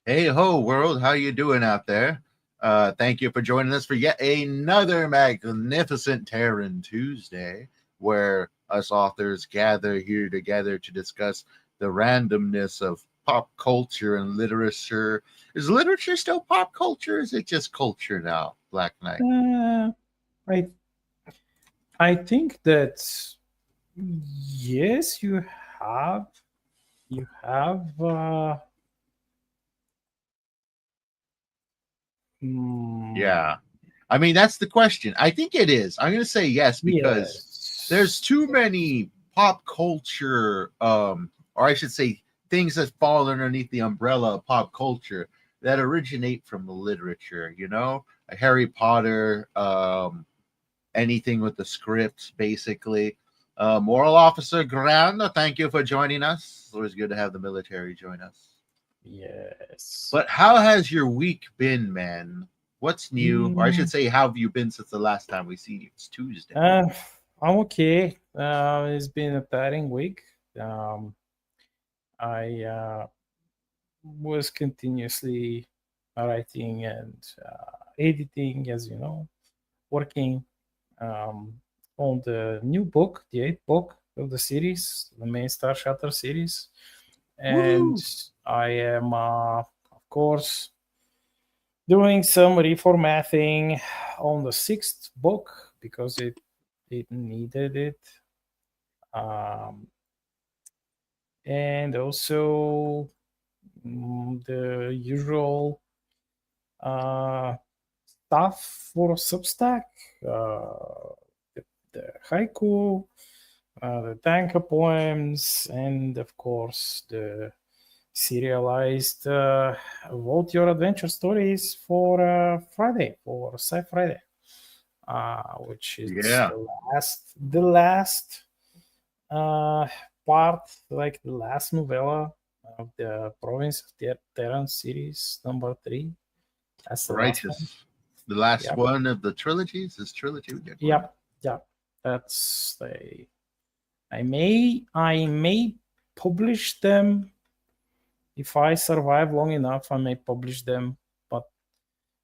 Hey ho world, how you doing out there? Thank you for joining us for yet another magnificent Terran Tuesday, where us authors gather here together to discuss the randomness of pop culture and literature. Is literature still pop culture? Or is it just culture now, Black Knight? Uh, I I think that yes, have you have Yeah. mm, I mean, that's the question. I think it is. I'm going to say yes because there's yes. too many pop culture, or I should say, things that fall underneath the umbrella of pop culture that originate from the literature. Harry Potter, anything with the scripts, basically. Moral Officer Grand, thank you for joining us. It's always good to have the military join us. Yes. But how has your week been, man? What's new? Or I should Mm, say, how have you been since the last time we seen you? It's Tuesday. uh, I'm okay. It's been a tiring week. Um, I was continuously writing and editing, as you know, working um, on the new book, the eighth book of the series, the main Star Shatter series. And Woo! I am, of course, doing some reformatting on the sixth book because it needed it. Um, and also the usual uh, stuff for Substack, uh, the haiku, the tanka poems, and of course the serialized Vote Your Adventure stories for Friday, for Sci Friday, which is Yeah. the last uh, part, like the last novella of the Province of Terran series number 3. That's the last one. Righteous. The last Yep, one of the trilogies. This trilogy we get one. yep, yep. That's the. I may publish them if I survive long enough. I may publish them, but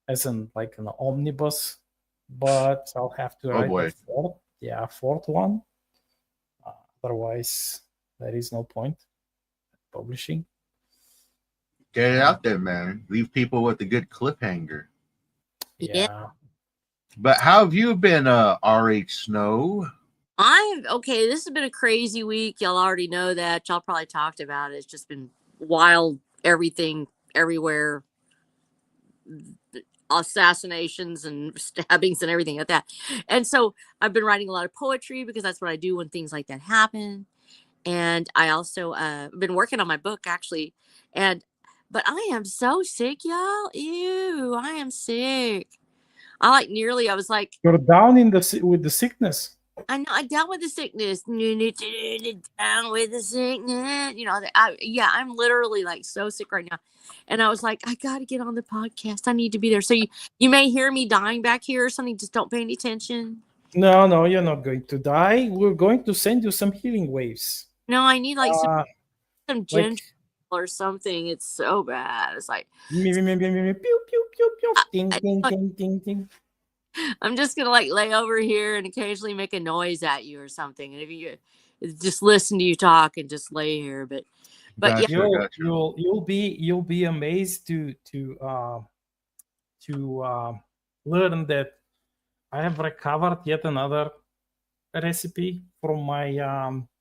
as an like an omnibus. But I'll have to Oh write the boy. fourth one. Otherwise, there is no point publishing. Get it Uh, out there, man. Leave people with a good cliffhanger. Yeah, yeah. But how have you been, R.H. Snow? I'm okay. This has been a crazy week. Y'all already know that. Y'all probably talked about it. It's just been wild, everything, everywhere, assassinations and stabbings and everything like that. And so I've been writing a lot of poetry because that's what I do when things like that happen. And I also been working on my book actually. And but I am so sick, y'all. Ew, I am sick. I was like, You're down in with the sickness. I know I'm down with the sickness. Down with the sickness. Yeah, I'm literally like so sick right now. And I was like, I gotta get on the podcast. I need to be there. So you may hear me dying back here or something. Just don't pay any attention. No, no, you're not going to die. We're going to send you some healing waves. No, I need like Uh, some like ginger or something. It's so bad. It's like pew pew pew pew, I, ding ding I, ding ding ding. I'm just gonna like lay over here and occasionally make a noise at you or something. And if you just listen to you talk and just lay here, but yeah, Gotcha, You'll gotcha. you'll you'll be you'll be amazed to learn that I have recovered yet another recipe from my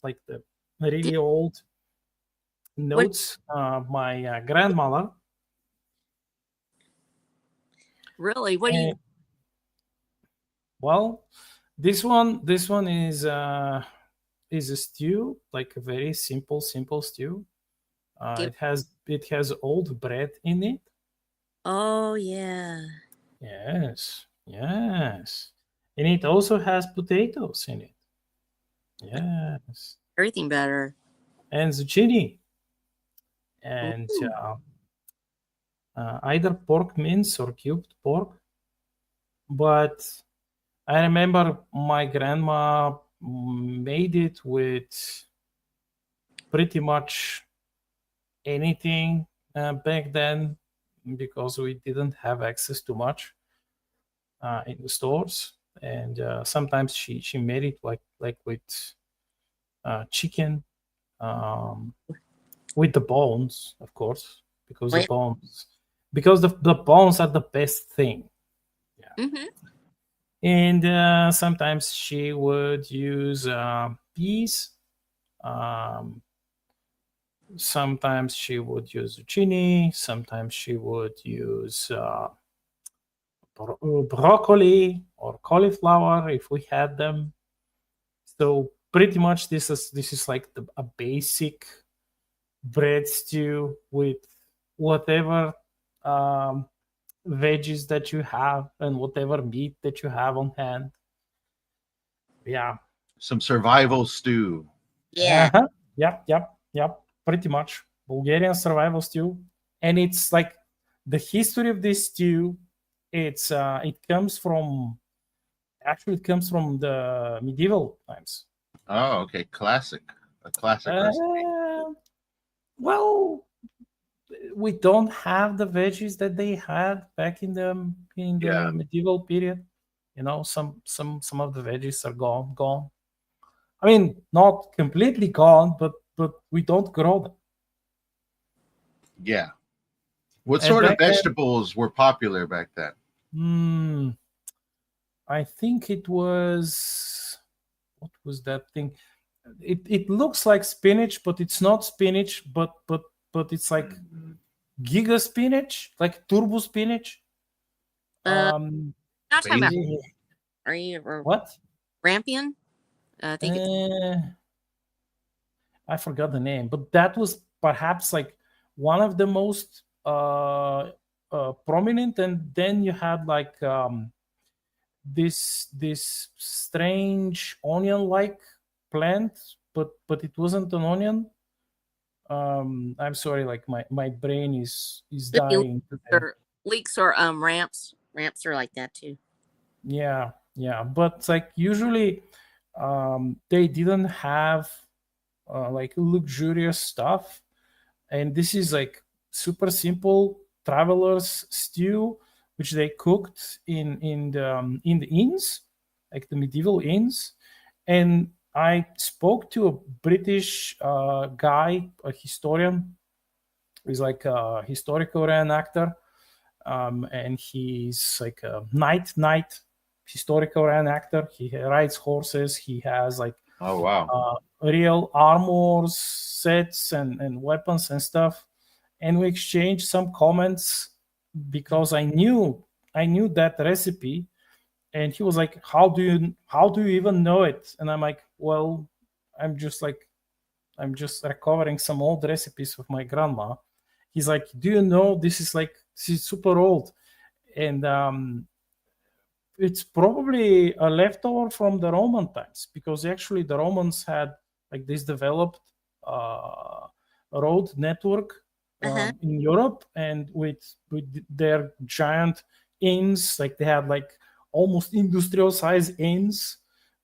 like the really old what notes. My grandmother. really? What do you? And, well, this one is a stew, like a very simple stew. Give? It has old bread in it. Oh yeah. Yes, yes, and it also has potatoes in it. Yes, Everything better. and zucchini, and Ooh. either pork mince or cubed pork. But I remember my grandma made it with pretty much anything back then. because we didn't have access to much in the stores. And sometimes she made it like with chicken, with the bones, of course, because Oh, the yeah. bones because the bones are the best thing. Mm-hmm. And sometimes she would use peas. Um, Sometimes she would use zucchini. Sometimes she would use broccoli or cauliflower if we had them. So pretty much this is like a basic bread stew with whatever um, veggies that you have and whatever meat that you have on hand. Yeah. Some survival stew. Yeah. Uh-huh. Yep. Pretty much Bulgarian survival stew, and it's like the history of this stew. It comes from actually it comes from the medieval times. Oh, okay. Classic. A classic recipe. Well, we don't have the veggies that they had back in Yeah. the medieval period. Some of the veggies are gone. I mean, not completely gone, but we don't grow them. Yeah. What And sort of back then, vegetables were popular back then? I think it was, what was that thing? It looks like spinach, but it's not spinach. But it's like giga spinach, like turbo spinach. Uh, not talking about. Basil? Are you or What? rampion? I think it's. I forgot the name, but that was perhaps like one of the most prominent. And then you had like this strange onion-like plant, but it wasn't an onion. I'm sorry, like my brain is Could be dying today. leeks or ramps. Ramps are like that too. Yeah, but like usually they didn't have like luxurious stuff, and this is like super simple travelers stew, which they cooked in the inns, like the medieval inns. And I spoke to a British guy, a historian. He's like a historical reenactor, and he's like a knight historical reenactor. He rides horses. He has like Oh, wow. real armors, sets, and weapons and stuff. And we exchanged some comments because I knew that recipe. And he was like, how do you even know it? And I'm like, well, I'm just recovering some old recipes of my grandma. He's like, do you know this is super old? And it's probably a leftover from the Roman times, because actually the Romans had like this developed road network Uh-huh. in Europe, and with their giant inns, like they had like almost industrial size inns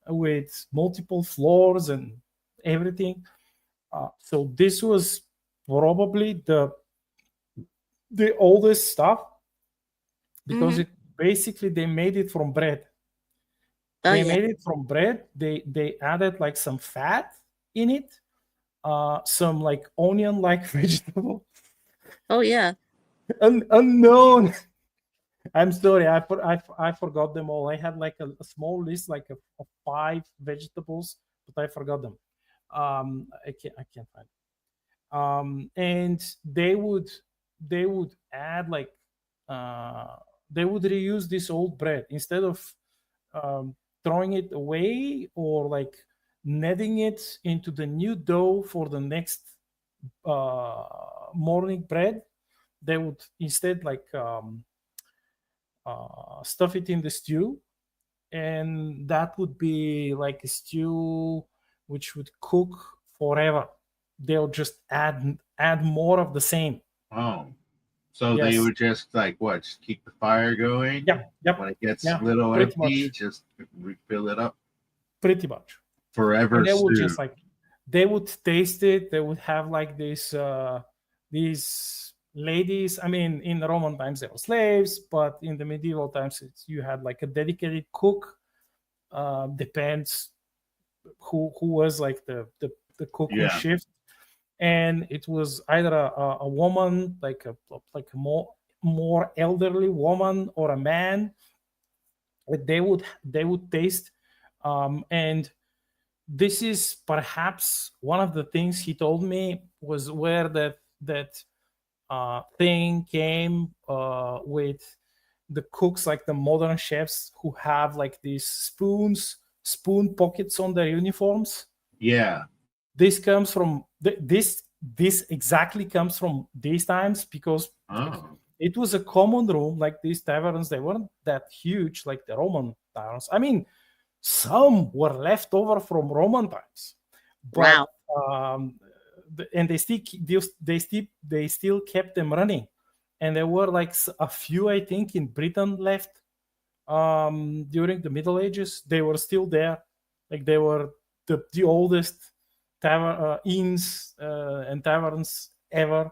with multiple floors and everything. So this was probably the oldest stuff, because Mm-hmm. it basically they made it from bread. Oh They yeah. made it from bread. They added like some fat in it, some like onion like vegetable, Oh yeah. unknown. I'm sorry, I forgot them all. I had like a small list, like of 5 vegetables, but I forgot them. I can't find. And they would add like uh, they would reuse this old bread instead of throwing it away or like kneading it into the new dough for the next morning bread. They would instead like stuff it in the stew, and that would be like a stew which would cook forever. They'll just add more of the same. Oh. So they Yes. would just like what? Just keep the fire going. Yep. When it gets Yeah, a little pretty empty, much. just refill it up. Pretty much. Forever And they would stew. just like they would taste it. They would have like this ladies, I mean, in the Roman times they were slaves, but in the medieval times you had like a dedicated cook. Depends who was like the cook on Yeah. shift, and it was either a woman, like a more elderly woman, or a man. They would taste, and this is perhaps one of the things he told me was where that thing came with the cooks, like the modern chefs who have like these spoon pockets on their uniforms. Yeah. This comes from this exactly comes from these times, because like, Oh. it was a common room. Like these taverns, they weren't that huge like the Roman taverns. I mean, some were left over from Roman times, but Wow. and they still kept them running, and there were like a few, I think, in Britain left during the Middle Ages. They were still there, like they were the oldest inns and taverns ever.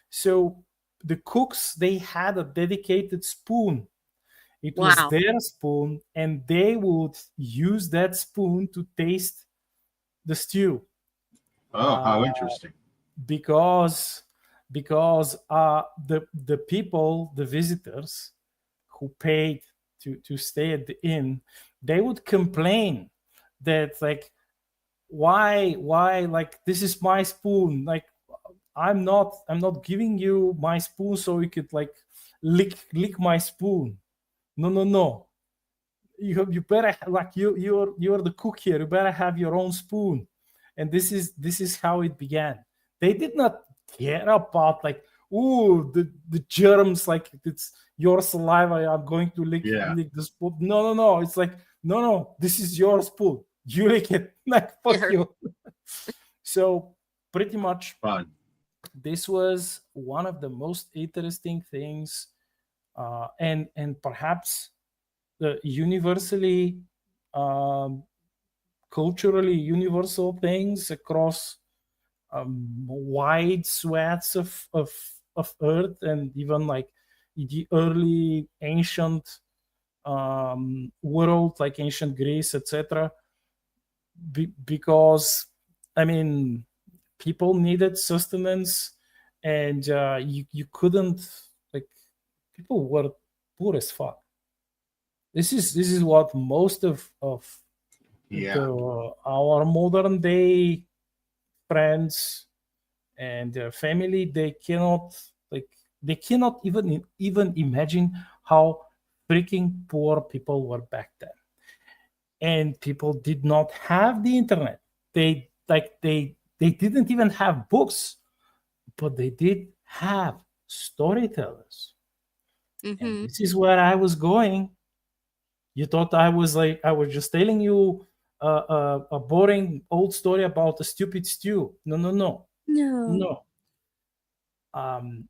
So the cooks, they had a dedicated spoon. It was Wow. their spoon, and they would use that spoon to taste the stew. Oh, Uh, how interesting. because the people, the visitors who paid to stay at the inn, they would complain that like, why like, this is my spoon, like I'm not giving you my spoon so you could like lick my spoon. No, you better, like, you're the cook here, you better have your own spoon. And this is how it began. They did not care about like, oh, the germs, like it's your saliva, I'm going to Yeah. lick the spoon. No, it's like, no, this is your spoon, you lick it. Like, fuck Yeah. you. So pretty much Fun. this was one of the most interesting things, and perhaps the universally, um, culturally universal things across wide swaths of earth, and even like the early ancient world, like ancient Greece, etc. Because, I mean, people needed sustenance, and you couldn't, like, people were poor as fuck. This is what most of Yeah. our modern day friends and their family, they cannot even imagine how freaking poor people were back then. And people did not have the internet. They didn't even have books, but they did have storytellers. And Mm-hmm. this is where I was going. You thought I was just telling you a boring old story about a stupid stew. No. No. No. Um,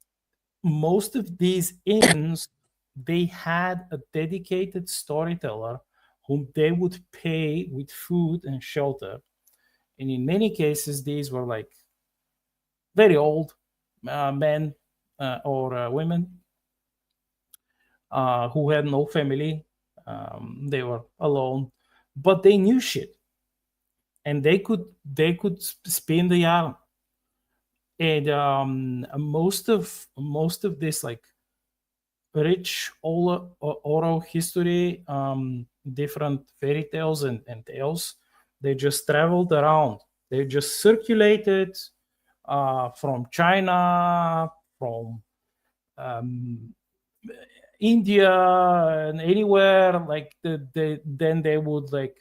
most of these inns, they had a dedicated storyteller whom they would pay with food and shelter. And in many cases, these were like very old men or women who had no family. They were alone, but they knew shit, and they could spin the yarn. And most of this like rich oral history, different fairy tales and tales, they just traveled around. They just circulated from China, from um, India, and anywhere. Like then they would like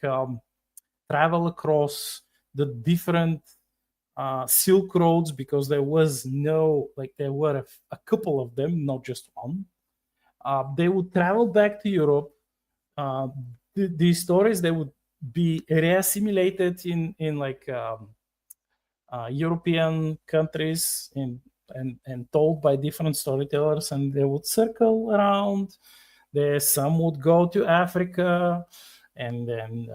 travel across the different Silk Roads, because there was no, like, there were a couple of them, not just one. They would travel back to Europe. Uh, these stories, they would be reassimilated in like European countries, and told by different storytellers, and they would circle around. Some would go to Africa, and then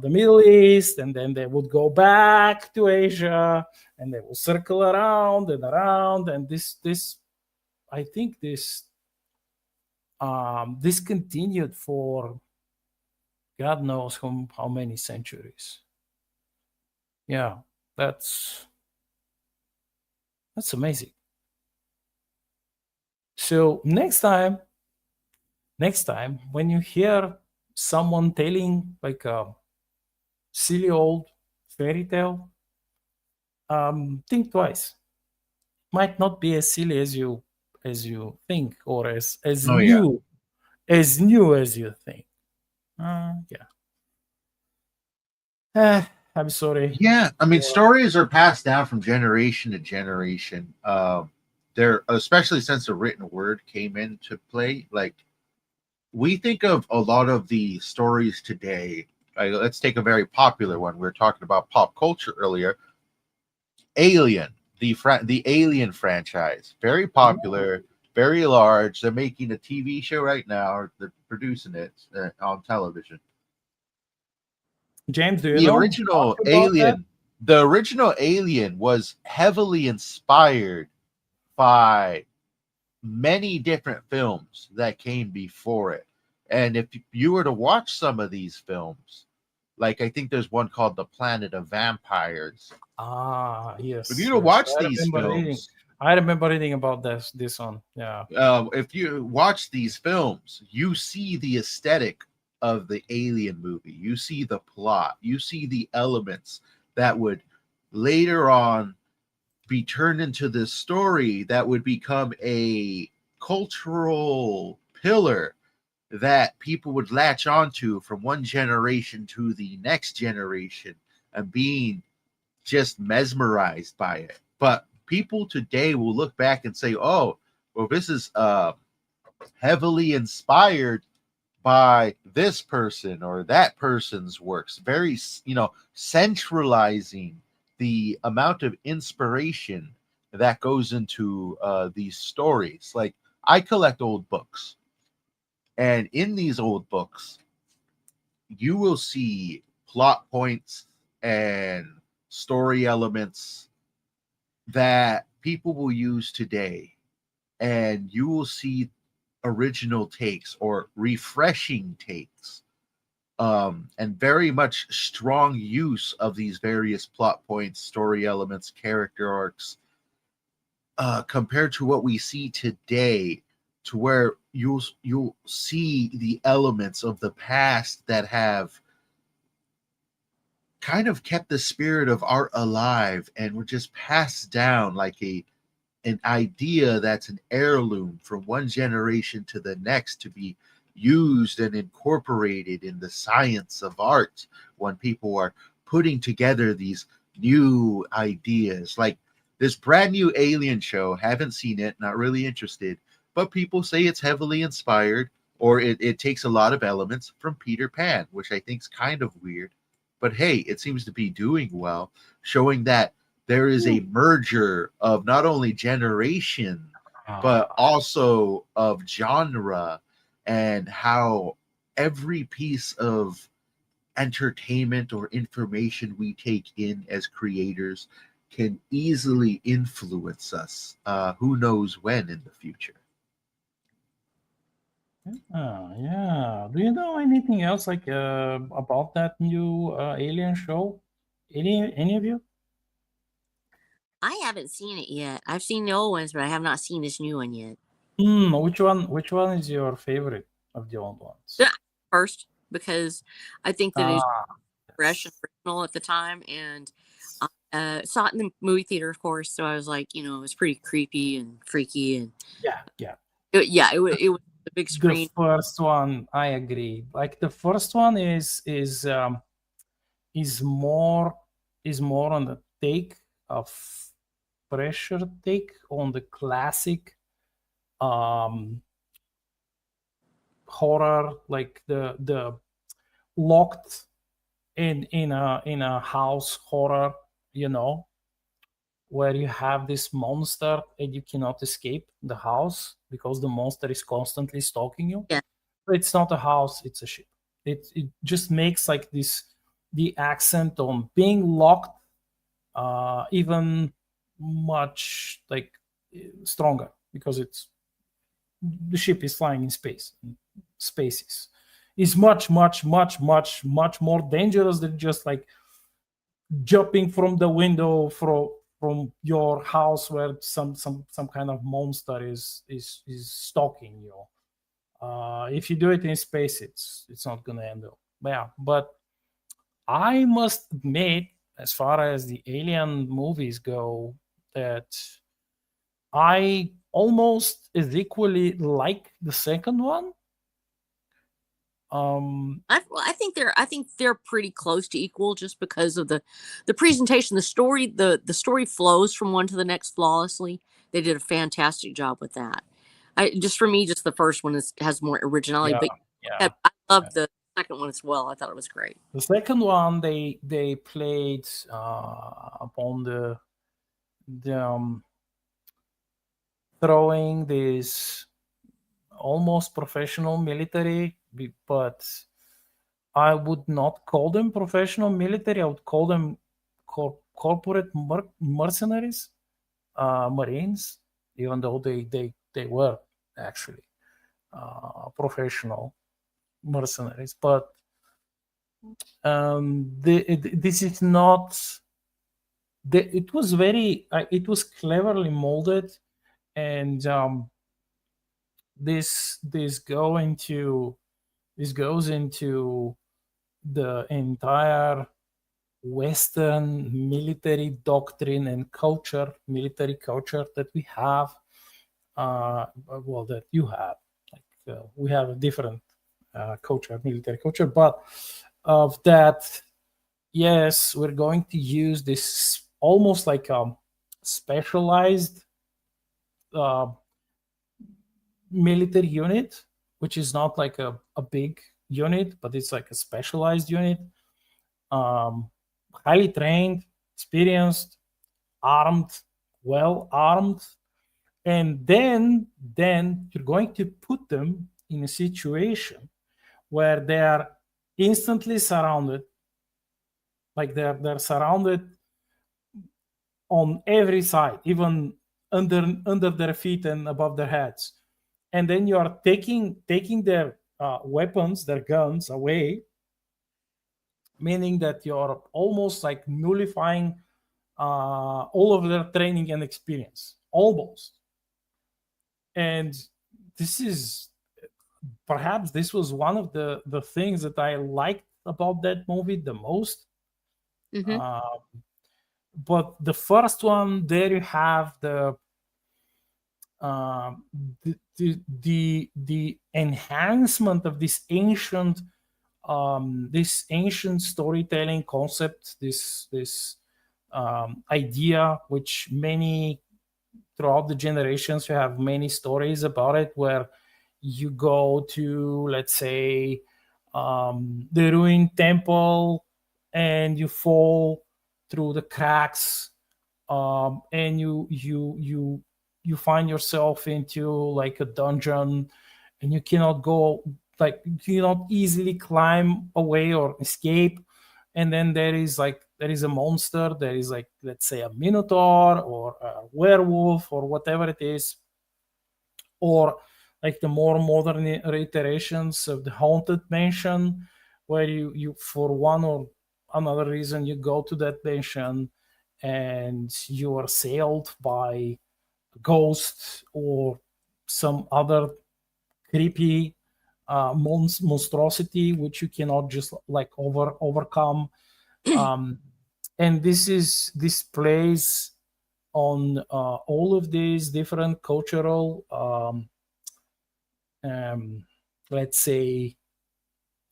the Middle East, and then they would go back to Asia, and they will circle around and around. And this I think this continued for God knows how many centuries. Yeah, that's amazing. So next time when you hear someone telling like a silly old fairy tale, think twice. Might not be as silly as you think, or as Oh yeah. new as you think. Yeah. I'm sorry. Yeah, I mean, for- stories are passed down from generation to generation. They're especially since the written word came into play. Like we think of a lot of the stories today. Let's take a very popular one. We were talking about pop culture earlier. Alien, the Alien franchise, very popular, very large. They're making a TV show right now, or they're producing it on television. James, do you the know original much about that? alien the original Alien was heavily inspired by many different films that came before it. And if you were to watch some of these films, like I think there's one called The Planet of Vampires. If you Yes, were to yes. watch these films, I remember reading about this one. Yeah. if you watch these films, you see the aesthetic of the Alien movie. You see the plot. You see the elements that would later on be turned into this story that would become a cultural pillar that people would latch onto from one generation to the next generation and being just mesmerized by it. But people today will look back and say, oh, well, this is heavily inspired by this person or that person's works, very, centralizing the amount of inspiration that goes into these stories. Like I collect old books, and in these old books you will see plot points and story elements that people will use today, and you will see original takes or refreshing takes, and very much strong use of these various plot points, story elements, character arcs, compared to what we see today, to where you'll see the elements of the past that have kind of kept the spirit of art alive and were just passed down like an idea that's an heirloom from one generation to the next to be used and incorporated in the science of art when people are putting together these new ideas. Like this brand new Alien show, haven't seen it, not really interested, but people say it's heavily inspired, or it takes a lot of elements from Peter Pan, which I think is kind of weird. But hey, it seems to be doing well, showing that there is a merger of not only generation, but also of genre, and how every piece of entertainment or information we take in as creators can easily influence us. Who knows when in the future? Yeah. Do you know anything else like about that new Alien show? Any of you? I haven't seen it yet. I've seen the old ones, but I have not seen this new one yet. Which one is your favorite of the old ones? Yeah, first, because I think that it was fresh and Yes. original at the time, and I saw it in the movie theater, of course. So I was like, it was pretty creepy and freaky, and Yeah. it was the big The screen. first one, I agree. Like the first one is more on the take of pressure take on the classic um horror, like the locked in a house horror, you know, where you have this monster and you cannot escape the house because the monster is constantly stalking you. Yeah, But it's not a house, it's a ship. It just makes like this, the accent on being locked, even much like stronger, because it's the ship is flying in spaces. Is much more dangerous than just like jumping from the window from your house where some kind of monster is stalking you. If you do it in space, it's not gonna end well. Yeah, but I must admit, as far as the Alien movies go, that I almost as equally like the second one. I think they're pretty close to equal, just because of the presentation, the story. The story flows from one to the next flawlessly. They did a fantastic job with that. Just for me, just the first one has more originality. But Yeah. I love the second one as well. I thought it was great. The second one, they played upon the throwing this almost professional military, but I would not call them professional military. I would call them corporate mercenaries, Marines, even though they were actually professional mercenaries. But this is not. It was very. It was cleverly molded, and this goes into the entire Western military doctrine and military culture that we have. That you have. We have a different military culture, but of that, yes, we're going to use this almost like a specialized military unit, which is not like a big unit, but it's like a specialized unit, highly trained, experienced, well armed, and then you're going to put them in a situation where they are instantly surrounded, like they're surrounded on every side, even under their feet and above their heads, and then you are taking their weapons, their guns away, meaning that you're almost like nullifying all of their training and experience, almost. And this was one of the things that I liked about that movie the most. But the first one, there you have the enhancement of this ancient storytelling concept, this idea, which many throughout the generations, you have many stories about it, where you go to, let's say, the ruined temple, and you fall through the cracks, and you find yourself into like a dungeon, and you cannot easily climb away or escape. And then there is a monster, there is like, let's say, a minotaur or a werewolf or whatever it is, or like the more modern iterations of the haunted mansion, where you for one or another reason you go to that mansion and you are assailed by a ghost or some other creepy monstrosity which you cannot just like overcome. And this plays on all of these different cultural let's say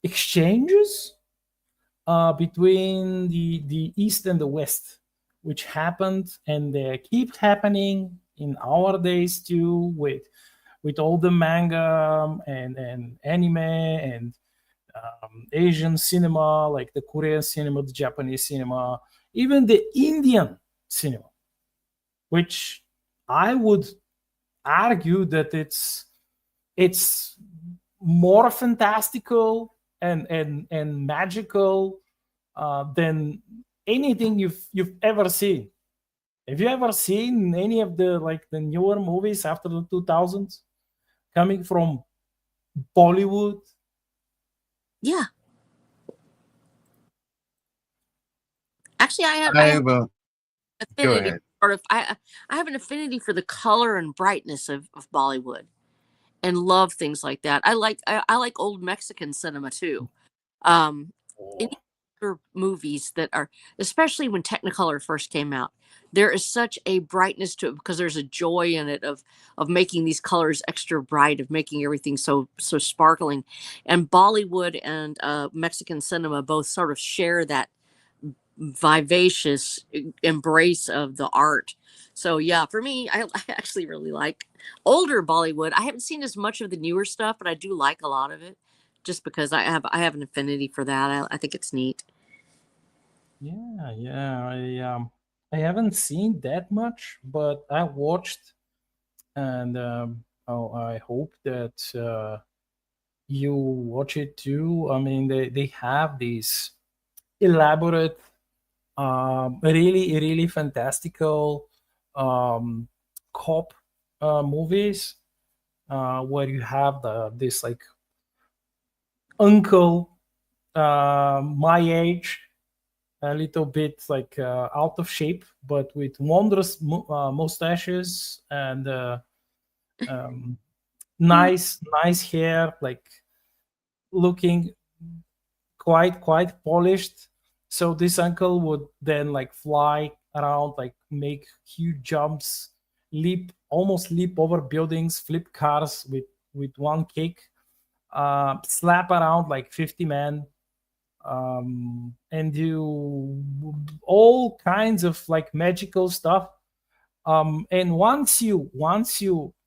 exchanges between the East and the West, which happened and they keep happening in our days too, with all the manga and anime and Asian cinema, like the Korean cinema, the Japanese cinema, even the Indian cinema, which I would argue that it's more fantastical and magical than anything you've ever seen. Have you ever seen any of the newer movies after the 2000s? coming from Bollywood. Yeah. Actually, I have I will go affinity ahead. sort of I have an affinity for the color and brightness of Bollywood and love things like that. I like old Mexican cinema too. Um, any Oh, older movies that are, especially when Technicolor first came out, there is such a brightness to it because there's a joy in it of making these colors extra bright, of making everything so sparkling. And Bollywood and Mexican cinema both sort of share that vivacious embrace of the art. So yeah, for me, I actually really like older Bollywood. I haven't seen as much of the newer stuff, but I do like a lot of it, just because I have an affinity for that. I think it's neat. yeah, yeah. I haven't seen that much, but I watched, and oh, I hope that you watch it too. I mean, they have these elaborate, really fantastical um, cop movies where you have this like uncle, my age, a little bit like out of shape, but with wondrous mustaches and um, nice hair, like looking quite polished. So this uncle would then like fly around, like make huge jumps, almost leap over buildings, flip cars with one kick, slap around like 50 men, and do all kinds of like magical stuff. And once you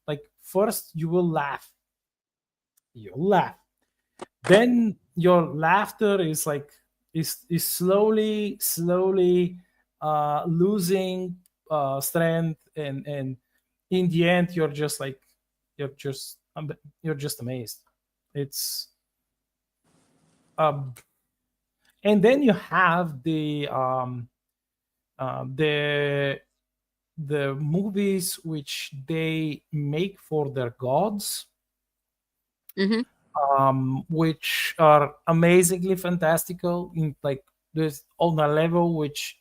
like, first you will laugh, you'll laugh, then your laughter is like is slowly losing strength, and in the end you're just you're just amazed. It's um and then you have uh, the the movies which they make for their gods, Hmm. which are amazingly fantastical in like this on a level which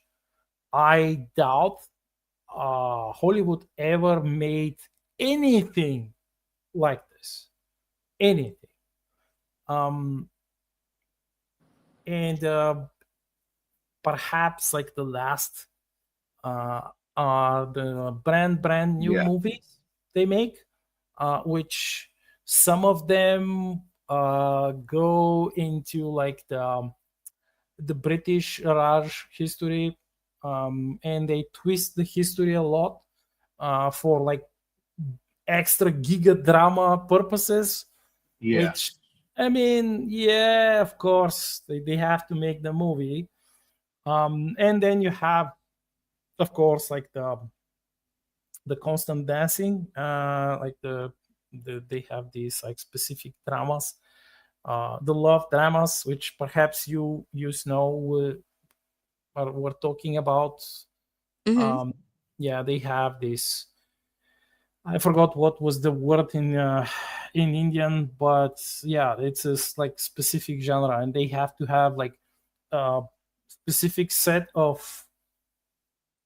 I doubt Hollywood ever made anything like this. Anything. Um, and perhaps like the last uh, the brand new Yeah. movies they make, which some of them go into like the British Raj history, and they twist the history a lot for like extra giga drama purposes. Yeah. Which, I mean, yeah, of course they have to make the movie, and then you have, of course, like the constant dancing, like they have these like specific dramas, the love dramas, which perhaps you know we're talking about. Hmm. um yeah, they have this, I forgot what was the word in Indian, but yeah, it's a like specific genre, and they have to have like a specific set of,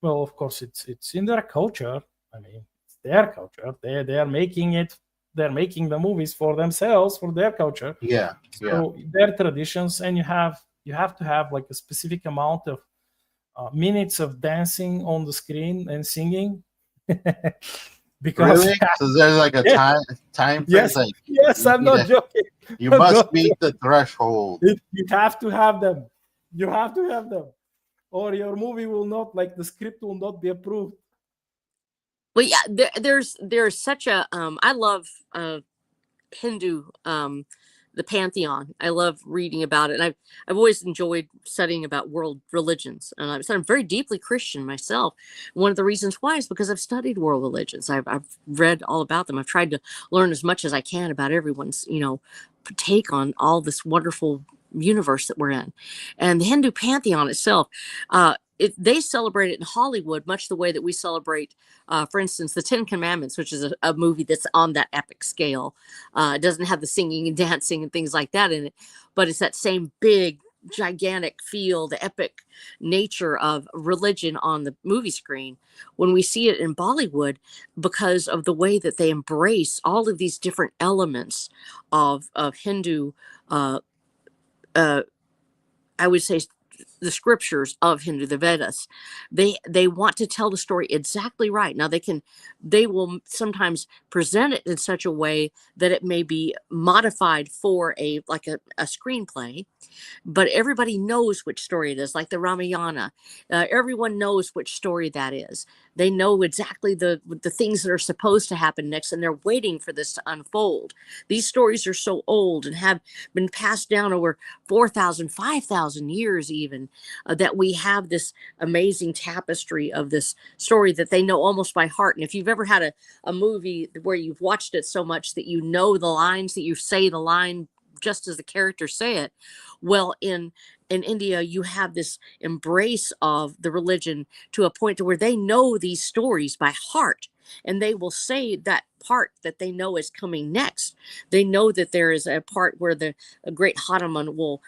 well, of course it's in their culture. I mean, it's their culture. They're making it. They're making the movies for themselves, for their culture. Yeah. Yeah. So their traditions, and you have to have like a specific amount of minutes of dancing on the screen and singing. Because Really? So there's like a yes, time frame. It's yes, like yes, you I'm need not to, joking. you I'm must not meet the joking. threshold. You have to have them. You have to have them, or your movie will not, like, the script will not be approved. Well, yeah, there's such a I love Hindu, the pantheon. I love reading about it, and I've always enjoyed studying about world religions, and I'm very deeply Christian myself. One of the reasons why is because I've studied world religions. I've read all about them. I've tried to learn as much as I can about everyone's take on all this wonderful universe that we're in, and the Hindu pantheon itself. they celebrate it in Hollywood much the way that we celebrate, for instance, the Ten Commandments, which is a movie that's on that epic scale. It doesn't have the singing and dancing and things like that in it, but it's that same big, gigantic feel, the epic nature of religion on the movie screen. When we see it in Bollywood, because of the way that they embrace all of these different elements of Hindu, uh, uh, I would say the scriptures of Hindu, the Vedas, they want to tell the story exactly right. Now they will sometimes present it in such a way that it may be modified for a screenplay, but everybody knows which story it is, like the Ramayana. Everyone knows which story that is. They know exactly the things that are supposed to happen next, and they're waiting for this to unfold. These stories are so old and have been passed down over 4,000, 5,000 years even, that we have this amazing tapestry of this story that they know almost by heart. And if you've ever had a movie where you've watched it so much that you know the lines, that you say the line just as the characters say it, well, in India, you have this embrace of the religion to a point to where they know these stories by heart, and they will say that part that they know is coming next. They know that there is a part where the great Hanuman will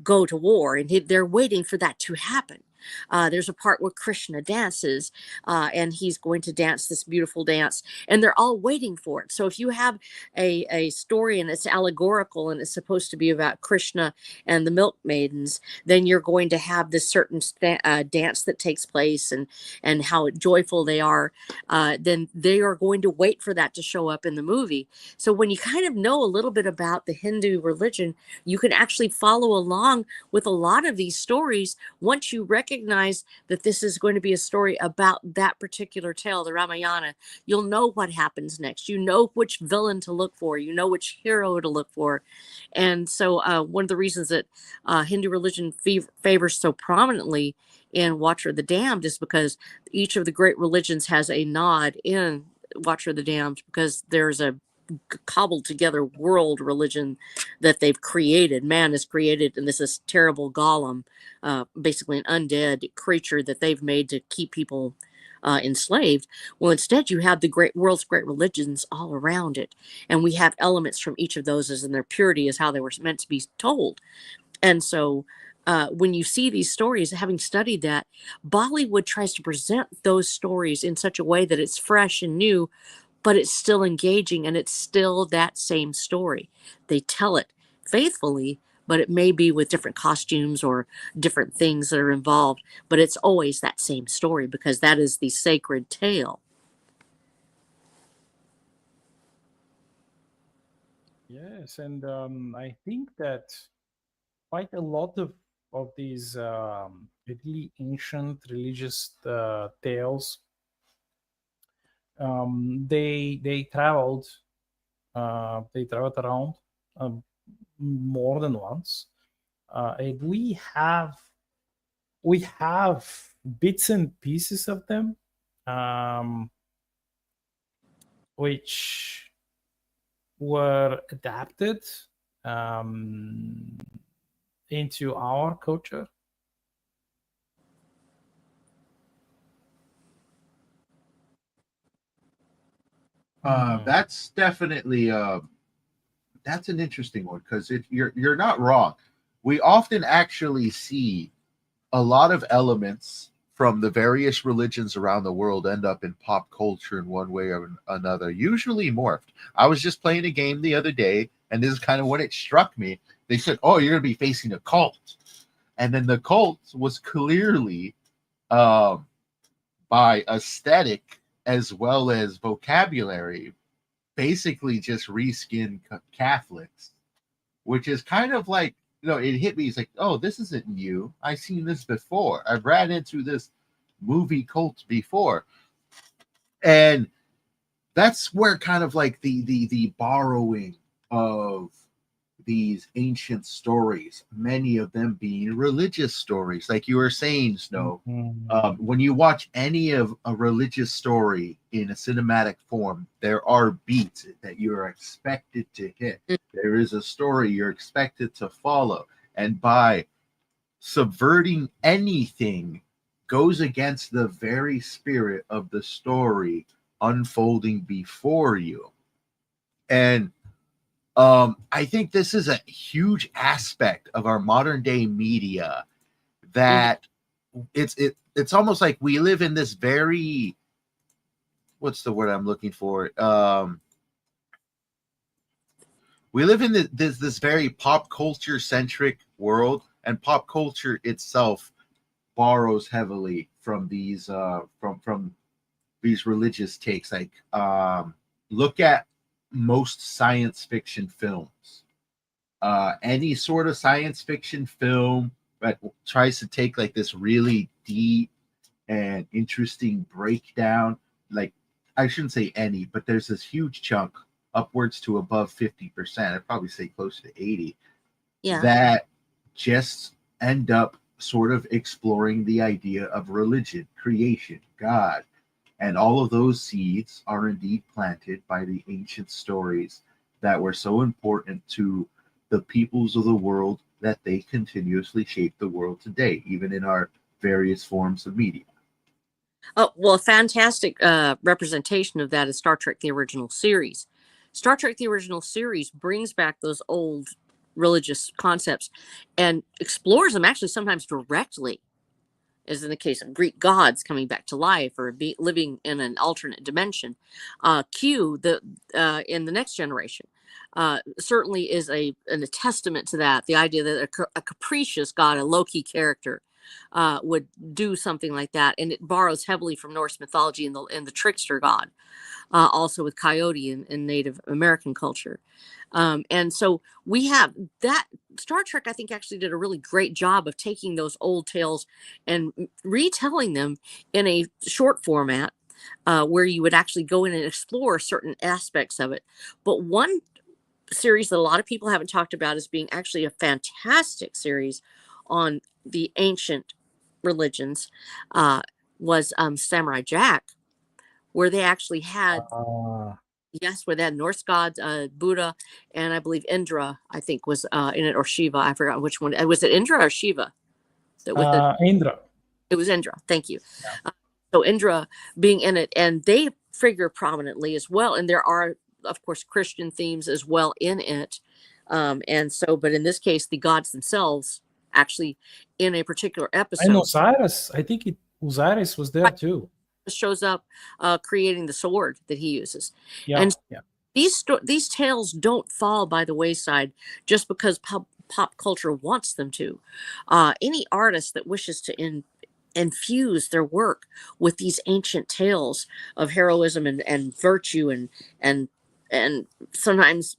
go to war, and they're waiting for that to happen. There's a part where Krishna dances, and he's going to dance this beautiful dance, and they're all waiting for it. So if you have a story and it's allegorical and it's supposed to be about Krishna and the milk maidens, then you're going to have this certain dance that takes place, and how joyful they are. Then they are going to wait for that to show up in the movie. So when you kind of know a little bit about the Hindu religion, you can actually follow along with a lot of these stories once you recognize that this is going to be a story about that particular tale, the Ramayana. You'll know what happens next. You know which villain to look for. You know which hero to look for. And so one of the reasons that Hindu religion favors so prominently in Watcher of the Damned is because each of the great religions has a nod in Watcher of the Damned, because there's a cobbled together world religion that they've created. Man has created, and this is terrible golem, basically an undead creature that they've made to keep people enslaved. Well, instead you have the world's great religions all around it, and we have elements from each of those, as in their purity is how they were meant to be told. And so when you see these stories, having studied that, Bollywood tries to present those stories in such a way that it's fresh and new, but it's still engaging, and it's still that same story. They tell it faithfully, but it may be with different costumes or different things that are involved, but it's always that same story, because that is the sacred tale. Yes, and I think that quite a lot of these really ancient religious tales, they traveled around more than once, and we have bits and pieces of them, which were adapted into our culture. That's definitely that's an interesting one, because you're not wrong. We often actually see a lot of elements from the various religions around the world end up in pop culture in one way or another, usually morphed. I was just playing a game the other day, and this is kind of when it struck me. They said, "Oh, you're going to be facing a cult," and then the cult was clearly, by aesthetic as well as vocabulary, basically just reskin Catholics, which is kind of like, it hit me. It's like, oh, this isn't new. I've seen this before. I've ran into this movie cult before. And that's where kind of like the borrowing of these ancient stories, many of them being religious stories, like you were saying, Snow. When you watch any of a religious story in a cinematic form, there are beats that you're expected to hit. There is a story you're expected to follow. And by subverting anything goes against the very spirit of the story unfolding before you. And I think this is a huge aspect of our modern day media that it's almost like we live in this very, what's the word I'm looking for? We live in this very pop culture centric world, and pop culture itself borrows heavily from these from these religious takes. Like look at most science fiction films. Any sort of science fiction film that tries to take like this really deep and interesting breakdown, like I shouldn't say any, but there's this huge chunk, upwards to above 50%, I'd probably say close to 80, that just end up sort of exploring the idea of religion, creation, God. And all of those seeds are indeed planted by the ancient stories that were so important to the peoples of the world that they continuously shape the world today, even in our various forms of media. Oh, well, a fantastic representation of that is Star Trek, the original series. Star Trek, the original series brings back those old religious concepts and explores them actually sometimes directly, as in the case of Greek gods coming back to life or living in an alternate dimension. Q, in the Next Generation, certainly is a testament to that. The idea that a capricious god, a low-key character, would do something like that, and it borrows heavily from Norse mythology and the trickster god, also with Coyote in Native American culture. And so we have that. Star Trek, I think, actually did a really great job of taking those old tales and retelling them in a short format, where you would actually go in and explore certain aspects of it. But one series that a lot of people haven't talked about as being actually a fantastic series on the ancient religions was Samurai Jack, where they actually had where they had Norse gods, Buddha, and I believe Indra, I think, was in it, or Shiva. I forgot which one. Was it Indra or Shiva? Indra. It was Indra. Thank you. Yeah. So Indra being in it, and they figure prominently as well. And there are, of course, Christian themes as well in it. And so, but in this case, the gods themselves actually in a particular episode. And Osiris, I think Osiris was there too. Shows up creating the sword that he uses. Yeah, and yeah. These tales don't fall by the wayside just because pop culture wants them to. Any artist that wishes to infuse their work with these ancient tales of heroism and virtue and sometimes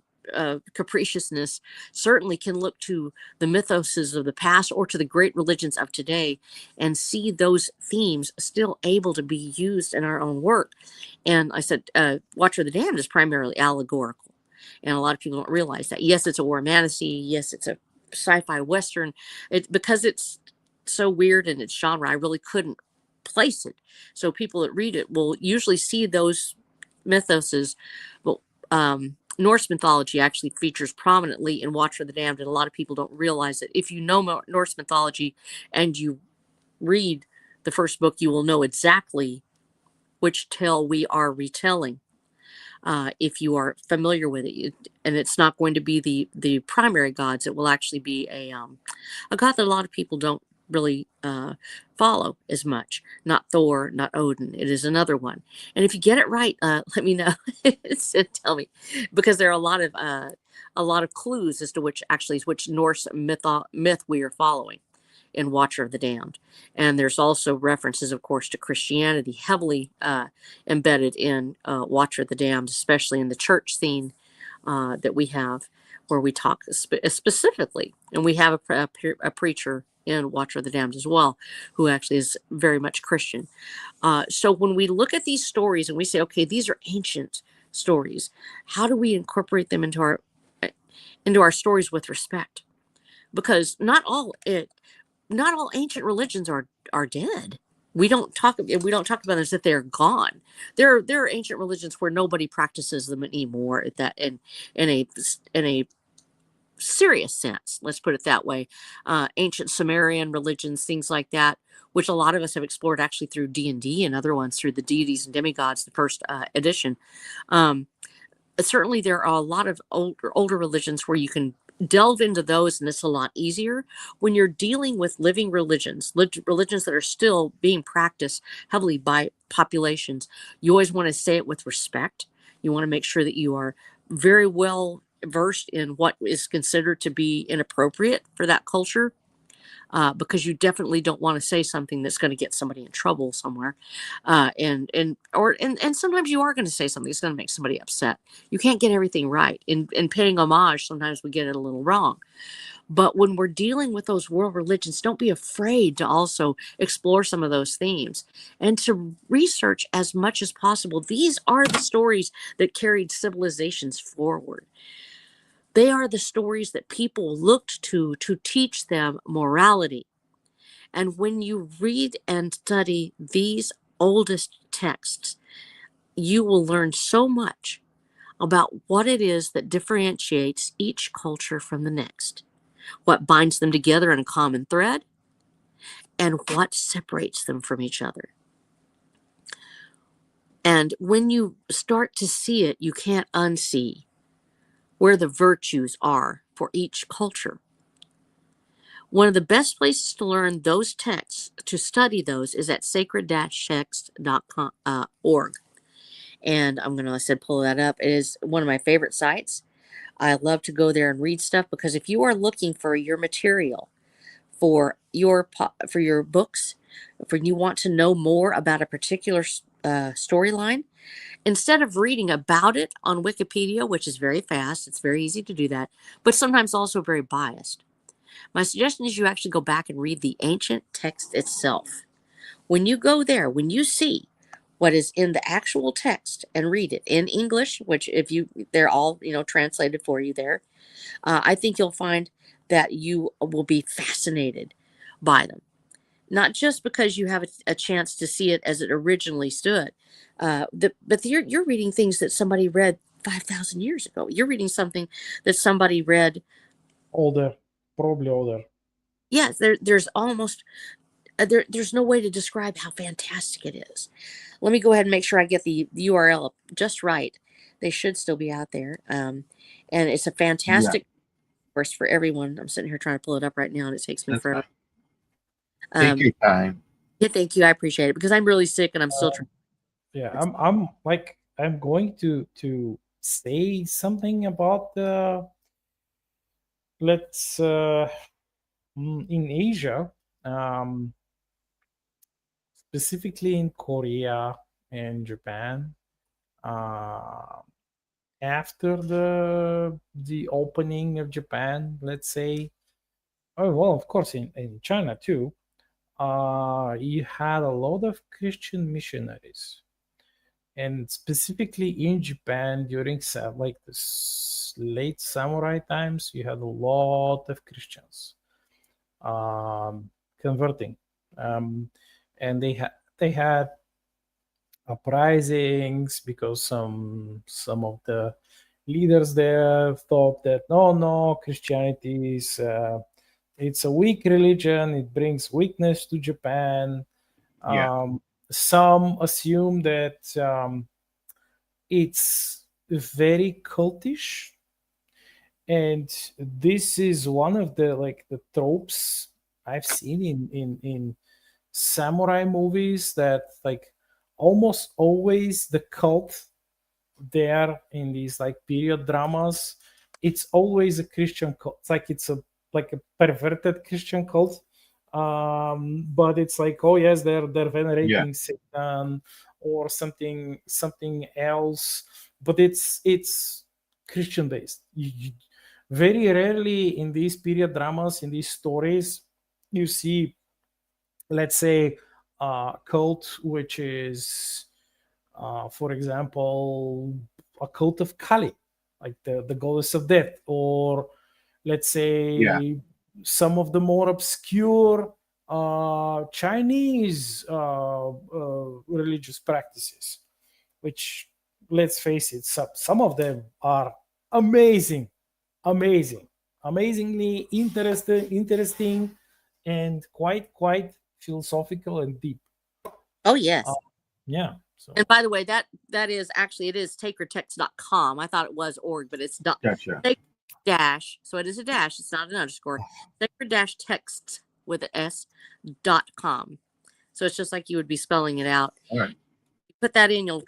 capriciousness certainly can look to the mythoses of the past or to the great religions of today and see those themes still able to be used in our own work. And I said, Watcher of the Damned is primarily allegorical, and a lot of people don't realize that. Yes, it's a war fantasy. Yes, it's a sci-fi western. Because it's so weird in its genre, I really couldn't place it. So people that read it will usually see those mythoses. Well, Norse mythology actually features prominently in Watcher of the Damned, and a lot of people don't realize it. If you know Norse mythology and you read the first book, you will know exactly which tale we are retelling. If you are familiar with it, and it's not going to be the primary gods, it will actually be a god that a lot of people don't really follow as much. Not Thor, not Odin. It is another one. And if you get it right, let me know. Tell me, because there are a lot of clues as to which Norse myth we are following in Watcher of the Damned. And there's also references, of course, to Christianity heavily embedded in Watcher of the Damned, especially in the church scene that we have, where we talk specifically, and we have a preacher in Watcher of the Damned as well, who actually is very much Christian. So when we look at these stories and we say, okay, these are ancient stories, how do we incorporate them into our stories with respect? Because not all ancient religions are dead. We don't talk about them as if they're gone. There are ancient religions where nobody practices them anymore. In a serious sense. Let's put it that way. Ancient Sumerian religions, things like that, which a lot of us have explored actually through D&D and other ones through the deities and demigods, the first edition. Um, Certainly there are a lot of older religions where you can delve into those, and it's a lot easier. When you're dealing with living religions, religions that are still being practiced heavily by populations, you always want to say it with respect. You want to make sure that you are very well versed in what is considered to be inappropriate for that culture, because you definitely don't want to say something that's going to get somebody in trouble somewhere, and sometimes you are going to say something that's going to make somebody upset. You can't get everything right. In paying homage, sometimes we get it a little wrong. But when we're dealing with those world religions, don't be afraid to also explore some of those themes and to research as much as possible. These are the stories that carried civilizations forward. They are the stories that people looked to teach them morality. And when you read and study these oldest texts, you will learn so much about what it is that differentiates each culture from the next, what binds them together in a common thread, and what separates them from each other. And when you start to see it, you can't unsee where the virtues are for each culture. One of the best places to learn those texts, to study those, is at sacred-text.org. And I'm going to, like I said, pull that up. It is one of my favorite sites. I love to go there and read stuff, because if you are looking for your material for your books, if you want to know more about a particular storyline, instead of reading about it on Wikipedia, which is very fast, it's very easy to do that, but sometimes also very biased, my suggestion is you actually go back and read the ancient text itself. When you go there, when you see what is in the actual text and read it in English, which they're all, translated for you there, I think you'll find that you will be fascinated by them. Not just because you have a chance to see it as it originally stood, but you're reading things that somebody read 5,000 years ago. You're reading something that somebody read Older, probably older. Yes, there's almost there's no way to describe how fantastic it is. Let me go ahead and make sure I get the URL just right. They should still be out there. And it's a fantastic course for everyone. I'm sitting here trying to pull it up right now, and it takes me That's forever. Take your time. Yeah, thank you. I appreciate it, because I'm really sick and I'm still trying. Yeah, I'm going to say something about the let's in Asia, specifically in Korea and Japan. After the opening of Japan, let's say, oh well, of course in China too, you had a lot of Christian missionaries, and specifically in Japan during like the late samurai times, you had a lot of Christians converting, and they had uprisings because some of the leaders there thought that no, Christianity is it's a weak religion, it brings weakness to Japan. Some assume that it's very cultish, and this is one of the tropes I've seen in samurai movies, that like almost always the cult there in these like period dramas, it's always a Christian cult. It's like it's a perverted Christian cult, but it's like, oh yes, they're venerating Satan or something else, but it's Christian based. You very rarely in these period dramas, in these stories, you see, let's say, cult which is, for example, a cult of Kali, like the goddess of death, or let's say some of the more obscure Chinese religious practices, which, let's face it, some of them are amazing. amazingly interesting, and quite philosophical and deep. Oh yes. Yeah. So And by the way, that is actually, it is sacredtext.com. I thought it was org, but it's Gotcha. dash. So it is a dash. It's not an underscore. Sacred-text with an s.com. So it's just like you would be spelling it out. All right. You put that in, you'll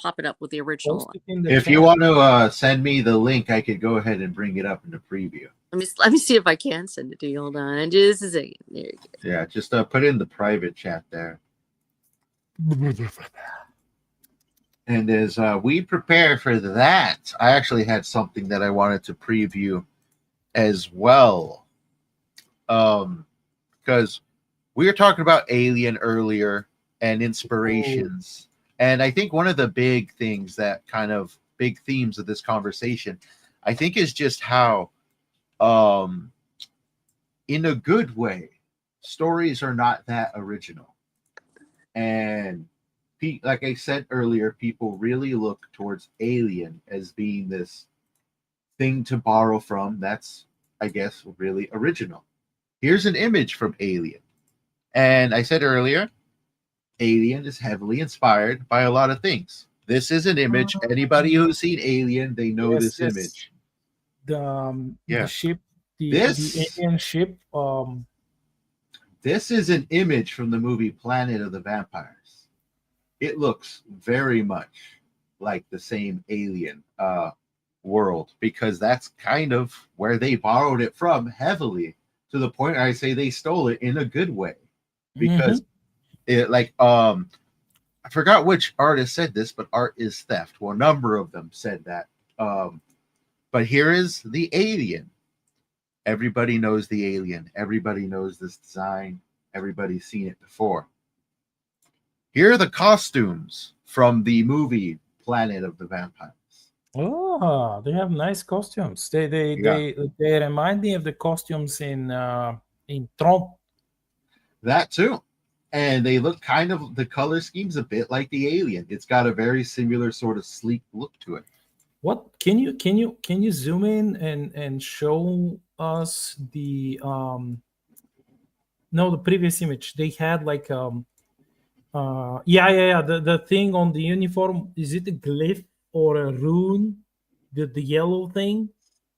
pop it up with the original. post it in the If chat. you want to send me the link, I could go ahead and bring it up in the preview. Let me see if I can send it to you. Hold on. Just a second. There you go. Yeah, just put it in the private chat there. And as we prepare for that, I actually had something that I wanted to preview as well. Because we were talking about Alien earlier and inspirations. And I think one of the big things that kind of big themes of this conversation, I think, is just how, in a good way, stories are not that original. And like I said earlier, people really look towards Alien as being this thing to borrow from that's, I guess, really original. Here's an image from Alien. And I said earlier, Alien is heavily inspired by a lot of things. This is an image. Anybody who's seen Alien, they know this image. The ship, the alien ship. This is an image from the movie Planet of the Vampires. It looks very much like the same Alien world, because that's kind of where they borrowed it from heavily, to the point I say they stole it in a good way. Because it, like, I forgot which artist said this, but art is theft. Well, a number of them said that. But here is the Alien. Everybody knows the Alien. Everybody knows this design. Everybody's seen it before. Here are the costumes from the movie Planet of the Vampires. Oh, they have nice costumes. They remind me of the costumes in Tron. That too. And they look kind of, the color scheme's a bit like the Alien. It's got a very similar sort of sleek look to it. What can you zoom in and show us the the previous image? They had like the thing on the uniform. Is it a glyph or a rune? The yellow thing?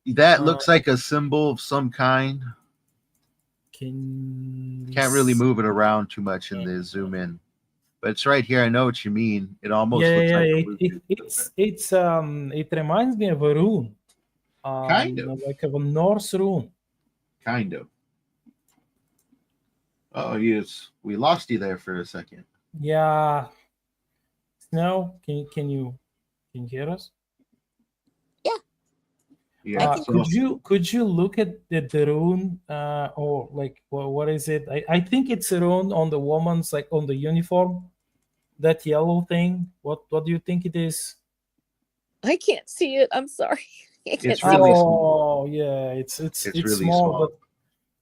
That looks like a symbol of some kind. Can't really move it around too much in the zoom in, but it's right here. I know what you mean. It almost looks like it reminds me of a rune, kind of like of a Norse rune. Kind of. Oh yes, we lost you there for a second. Yeah. Snow, can you hear us? Yeah. Could you look at the rune, or like what is it? I think it's a rune on the woman's, like on the uniform, that yellow thing. What do you think it is? I can't see it. I'm sorry. It's really small. Oh yeah, it's really small, but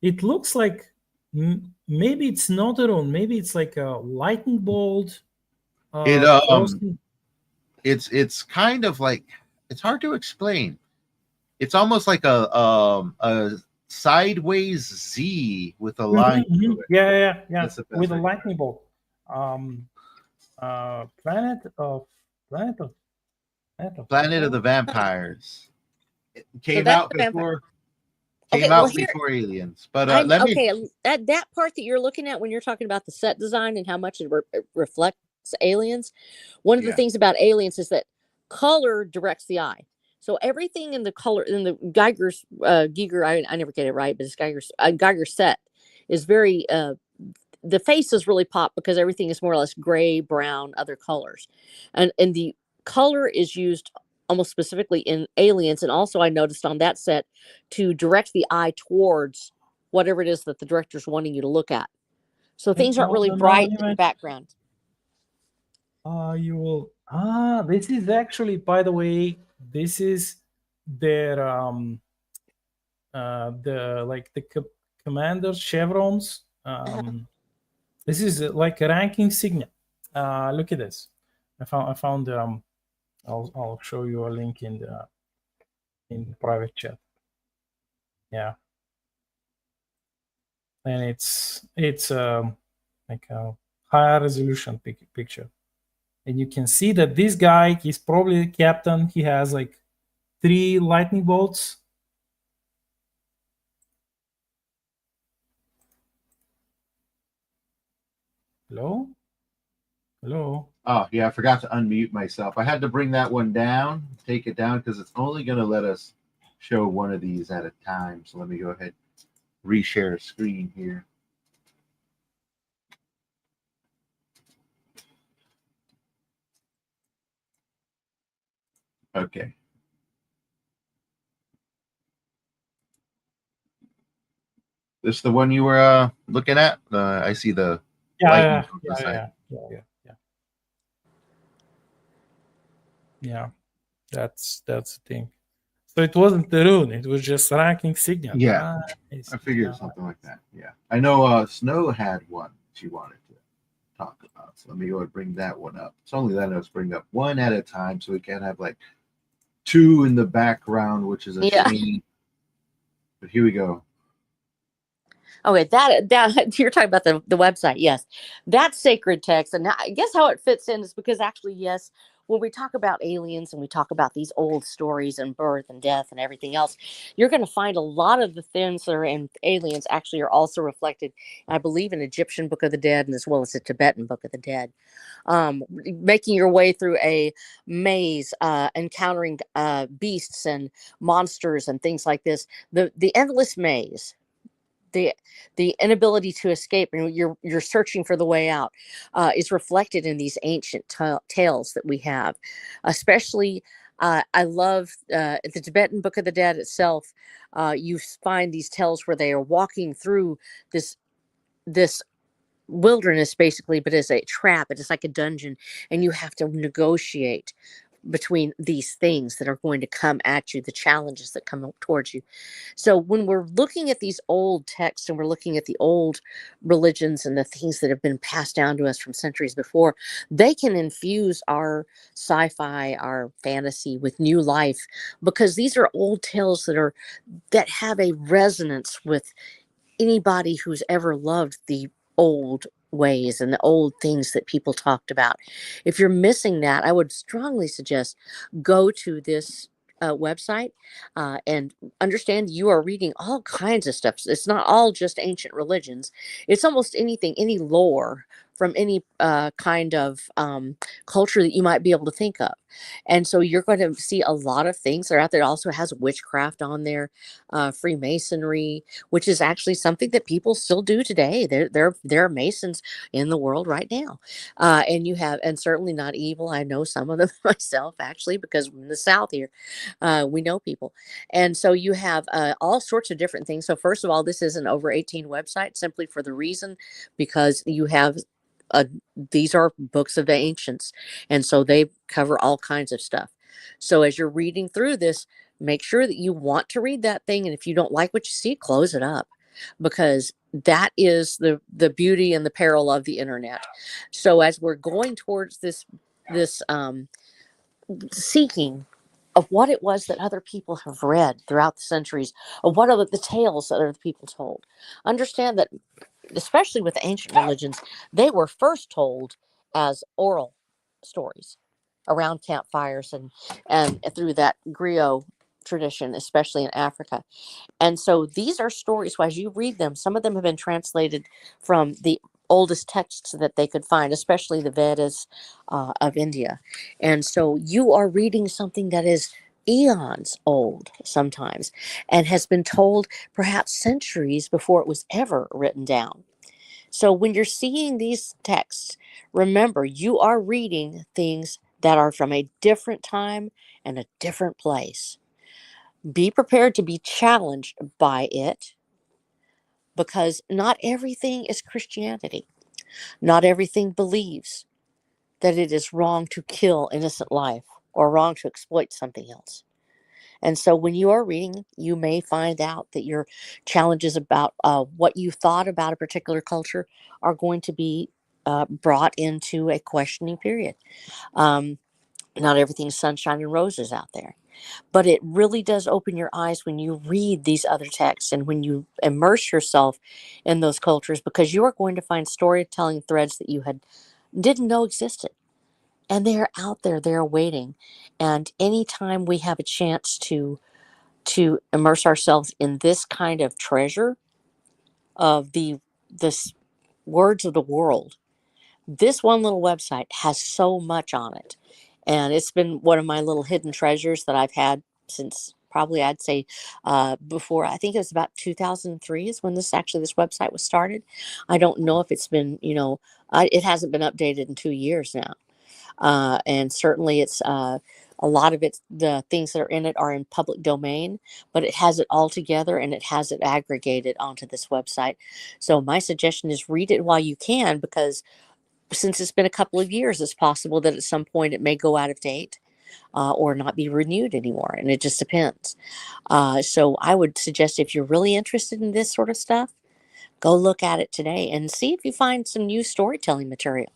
it looks like maybe it's not a rune. Maybe it's like a lightning bolt. It's kind of like, it's hard to explain. It's almost like a sideways Z with a line through it. Yeah. With a lightning bolt. Planet of the Vampires. It came out before before Aliens. But that part that you're looking at when you're talking about the set design and how much it reflects Aliens. One of the things about Aliens is that color directs the eye. So everything in the color in the Giger, I never get it right, but it's Giger set is very the faces really pop because everything is more or less gray, brown, other colors, and the color is used almost specifically in Aliens. And also, I noticed on that set to direct the eye towards whatever it is that the director's wanting you to look at. So things aren't really bright in the background. You will. This is actually, by the way, this is their commander chevrons. This is like a ranking signet. Look at this. I found I'll show you a link in the private chat. Yeah, and it's like a higher resolution picture, and you can see that this guy, he's probably the captain. He has like 3 lightning bolts. Hello? Hello? Oh, yeah, I forgot to unmute myself. I had to bring that one down, take it down, because it's only going to let us show one of these at a time. So let me go ahead reshare screen here. Okay. This the one you were looking at? I see the lightning on the side. Yeah. That's the thing. So it wasn't the rune; it was just ranking signal. Yeah, Nice. I figured Yeah. something like that. Yeah, I know. Snow had one she wanted to talk about, so let me go and bring that one up. It's only letting us bring up one at a time, so we can't have like 2 in the background, which is a shame. But here we go. Okay, that you're talking about the website, yes. That's sacred text, and I guess how it fits in is because actually, yes, when we talk about aliens and we talk about these old stories and birth and death and everything else, you're going to find a lot of the things that are in aliens actually are also reflected, I believe, in Egyptian Book of the Dead and as well as the Tibetan Book of the Dead. Making your way through a maze, encountering beasts and monsters and things like this, the endless maze, the inability to escape, and you're searching for the way out, is reflected in these ancient tales that we have, especially. I love the Tibetan Book of the Dead itself. You find these tales where they are walking through this wilderness basically, but as a trap. It is like a dungeon, and you have to negotiate between these things that are going to come at you, the challenges that come towards you. So when we're looking at these old texts and we're looking at the old religions and the things that have been passed down to us from centuries before, they can infuse our sci-fi, our fantasy with new life, because these are old tales that have a resonance with anybody who's ever loved the old ways and the old things that people talked about. If you're missing that, I would strongly suggest go to this website and understand you are reading all kinds of stuff. It's not all just ancient religions. It's almost anything, any lore from any kind of culture that you might be able to think of. And so you're going to see a lot of things that are out there. It also has witchcraft on there, Freemasonry, which is actually something that people still do today. There are Masons in the world right now, and and certainly not evil. I know some of them myself, actually, because in the South here, we know people, and so you have all sorts of different things. So first of all, this is an over 18 website, simply for the reason because you have. These are books of the ancients, and so they cover all kinds of stuff. So as you're reading through this, make sure that you want to read that thing, and if you don't like what you see, close it up, because that is the beauty and the peril of the internet. So as we're going towards this seeking of what it was that other people have read throughout the centuries, of what are the tales that other people told, understand that especially with ancient religions, they were first told as oral stories around campfires and through that griot tradition, especially in Africa. And so these are stories. So as you read them, some of them have been translated from the oldest texts that they could find, especially the Vedas of India. And so you are reading something that is eons old sometimes and has been told perhaps centuries before it was ever written down. So when you're seeing these texts, remember you are reading things that are from a different time and a different place. Be prepared to be challenged by it, because not everything is Christianity. Not everything believes that it is wrong to kill innocent life or wrong to exploit something else. And so when you are reading, you may find out that your challenges about what you thought about a particular culture are going to be brought into a questioning period. Not everything's sunshine and roses out there. But it really does open your eyes when you read these other texts and when you immerse yourself in those cultures, because you are going to find storytelling threads that you had didn't know existed. And they're out there, they're waiting. And anytime we have a chance to immerse ourselves in this kind of treasure of the this words of the world, this one little website has so much on it. And it's been one of my little hidden treasures that I've had since probably, I'd say, before, I think it was about 2003 is when this website was started. I don't know if it's been, it hasn't been updated in 2 years now. And certainly it's a lot of it, the things that are in it are in public domain, but it has it all together and it has it aggregated onto this website. So my suggestion is read it while you can, because since it's been a couple of years, it's possible that at some point it may go out of date, or not be renewed anymore. And it just depends. So I would suggest, if you're really interested in this sort of stuff, go look at it today and see if you find some new storytelling material.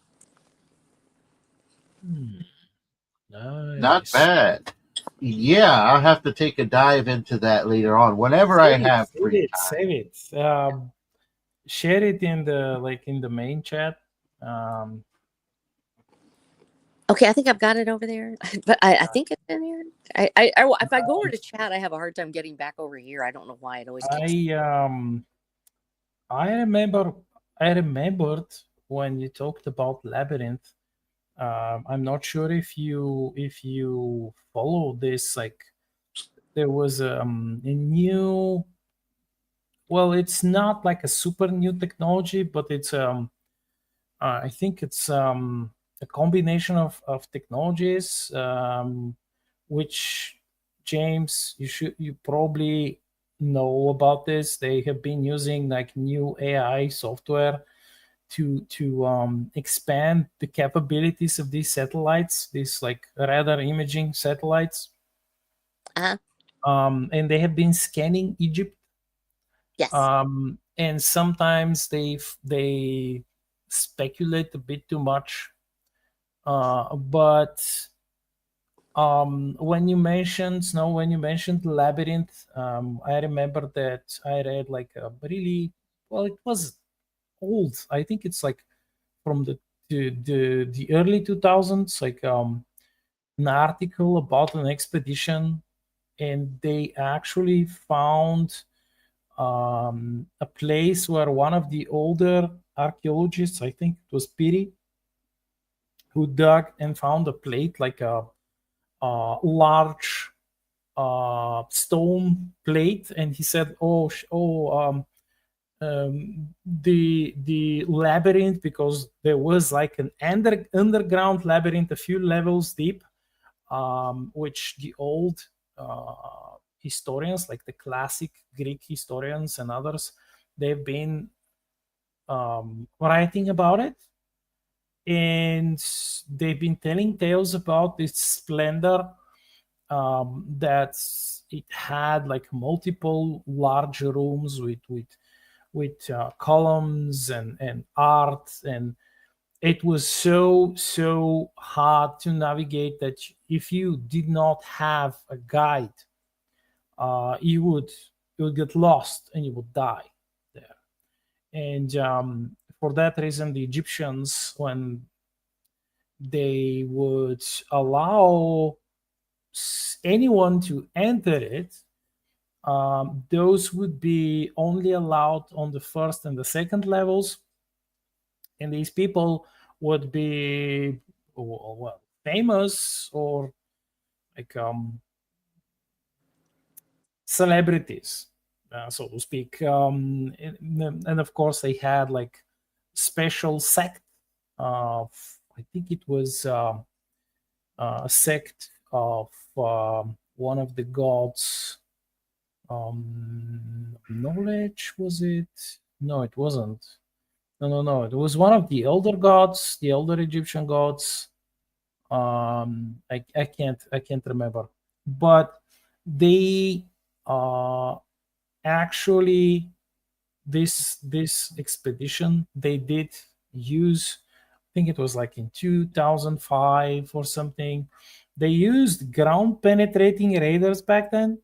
Not Nice. bad. Yeah, I'll have to take a dive into that later on. Whenever I Save it, have save free it, time. save it. Share it in the main chat. Okay, I think I've got it over there, but I think it's in here. If I go over to chat, I have a hard time getting back over here. I don't know why it always kicks. I remembered when you talked about Labyrinth. I'm not sure if you follow this. Like, there was a new. Well, it's not like a super new technology, but it's I think it's a combination of technologies, which, James, you probably know about this. They have been using like new AI software to expand the capabilities of these satellites, these like radar imaging satellites. Uh-huh. And they have been scanning Egypt. Yes. And sometimes they speculate a bit too much. But when you mentioned Labyrinth, I remember that I read like a really, well, it was old. I think it's like from the early 2000s, like an article about an expedition, and they actually found a place where one of the older archaeologists, I think it was Piri, who dug and found a plate, like a large stone plate, and he said, the labyrinth, because there was like an underground labyrinth a few levels deep, which the old historians, like the classic Greek historians and others, they've been writing about it, and they've been telling tales about its splendor, that it had like multiple large rooms with columns and art, and it was so hard to navigate that if you did not have a guide, you would get lost and you would die there. And for that reason, the Egyptians, when they would allow anyone to enter it, those would be only allowed on the first and the second levels, and these people would be, well, famous, or like celebrities, so to speak. And of course, they had like special sect of, I think it was a sect of one of the gods. Knowledge, was it? No, it wasn't. No. It was one of the elder gods, the elder Egyptian gods. I can't remember, but they actually, this expedition, they did use, I think it was like in 2005 or something, They used ground penetrating radars back then,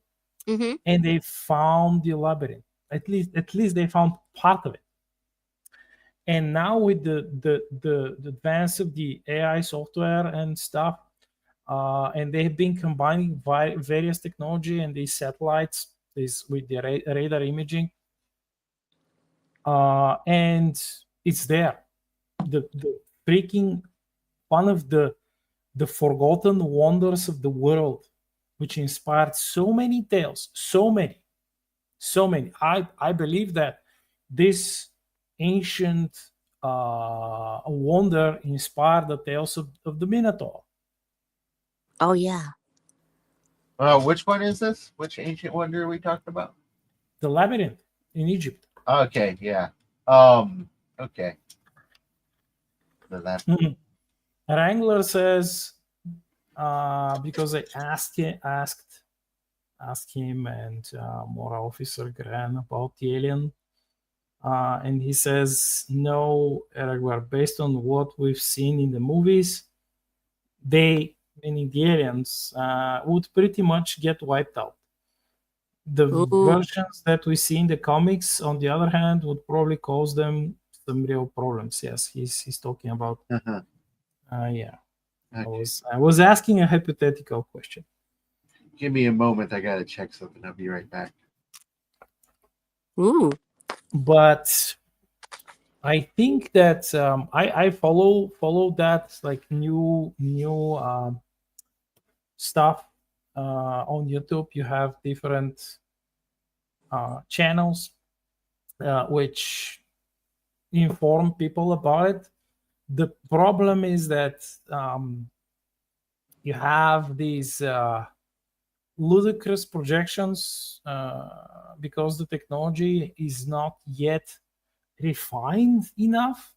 Mm-hmm. and they found the labyrinth. At least they found part of it. And now with the advance of the AI software and stuff, and they have been combining various technology and these satellites with the radar imaging, and it's there. The freaking one of the forgotten wonders of the world, which inspired so many tales, so many. I believe that this ancient wonder inspired the tales of the Minotaur. Oh yeah. Which one is this? Which ancient wonder are we talking about? The labyrinth in Egypt. Okay, yeah. Okay. The last. Wrangler says, because I asked him and more officer Gran about the alien, and he says, no, Eric, based on what we've seen in the movies, they, meaning the aliens, would pretty much get wiped out. The Ooh. versions that we see in the comics, on the other hand, would probably cause them some real problems. Yes, he's talking about. Uh-huh. Yeah. Okay. I was asking a hypothetical question. Give me a moment. I gotta check something. I'll be right back. Ooh. But I think that I follow that like new stuff on YouTube. You have different channels which inform people about it. The problem is that you have these ludicrous projections because the technology is not yet refined enough,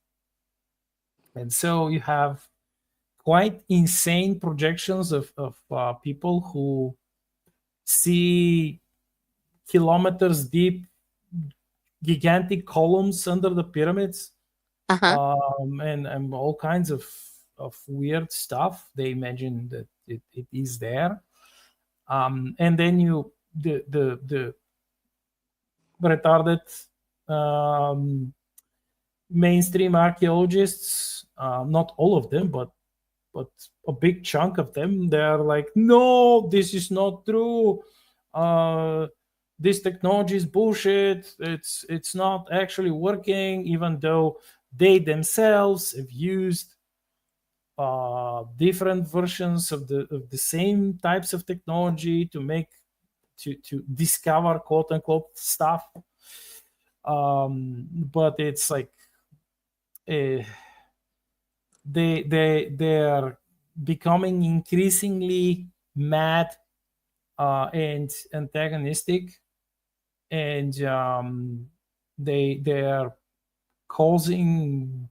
and so you have quite insane projections of people who see kilometers deep gigantic columns under the pyramids, Uh-huh. and all kinds of weird stuff. They imagine that it is there, and then the retarded mainstream archaeologists, not all of them, but a big chunk of them, they're like, no, this is not true. This technology is bullshit. It's not actually working, even though they themselves have used different versions of the same types of technology to discover quote unquote stuff. But it's like they're becoming increasingly mad and antagonistic, and they're causing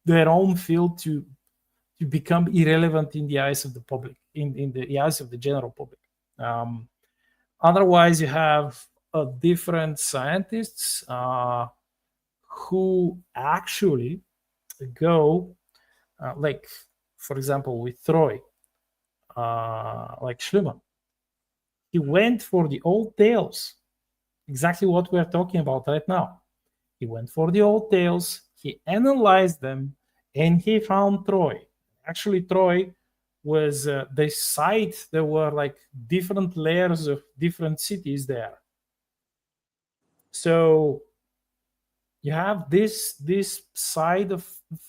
their own field to become irrelevant in the eyes of the public, in the eyes of the general public. Otherwise, you have different scientists who actually go, like, for example, with Troy, like Schliemann. He went for the old tales, exactly what we're talking about right now. He went for the old tales, he analyzed them, and he found Troy. Actually, Troy was the site. There were like different layers of different cities there. So you have this side of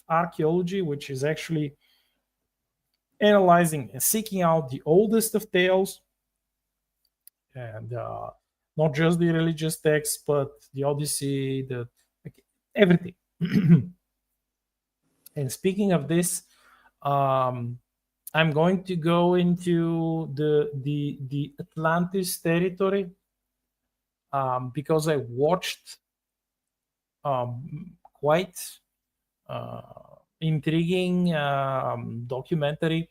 archaeology, which is actually analyzing and seeking out the oldest of tales, and not just the religious texts, but the Odyssey, everything. And speaking of this, I'm going to go into the Atlantis territory, because I watched quite intriguing documentary,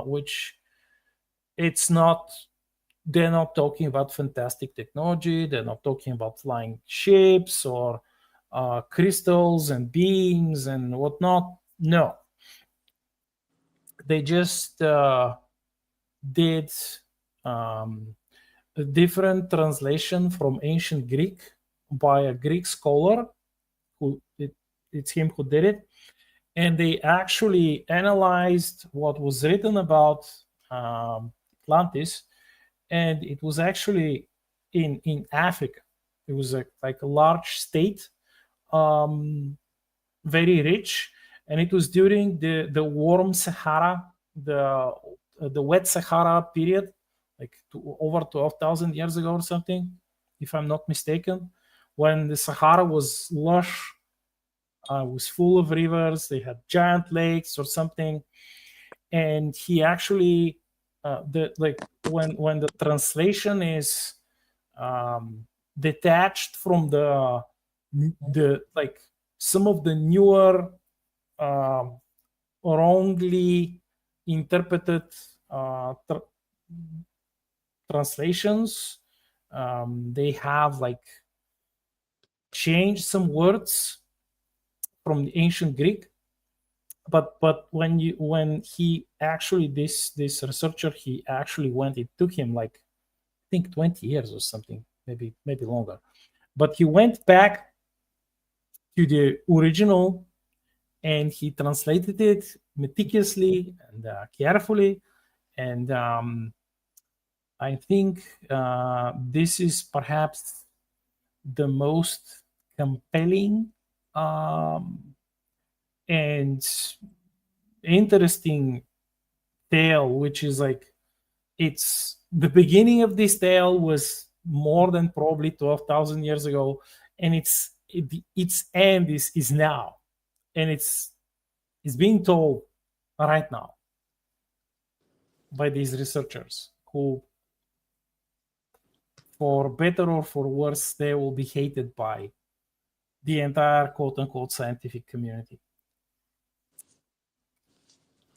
which they're not talking about fantastic technology. They're not talking about flying ships or crystals and beams and whatnot. No, they just did a different translation from ancient Greek by a Greek scholar it's him who did it, and they actually analyzed what was written about Atlantis, and it was actually in Africa. It was like a large state, very rich, and it was during the warm Sahara, the wet Sahara period, like over 12,000 years ago or something, if I'm not mistaken, when the Sahara was lush, was full of rivers. They had giant lakes or something, and he actually when the translation is detached from the like some of the newer wrongly interpreted translations, they have like changed some words from the ancient Greek, but when he actually this researcher, he actually went, it took him like I think 20 years or something, maybe longer, but he went back to the original and he translated it meticulously and carefully, and I think this is perhaps the most compelling and interesting tale, which is like, it's the beginning of this tale was more than probably 12,000 years ago, and its end is now, and it's being told right now by these researchers who, for better or for worse, they will be hated by the entire quote-unquote scientific community.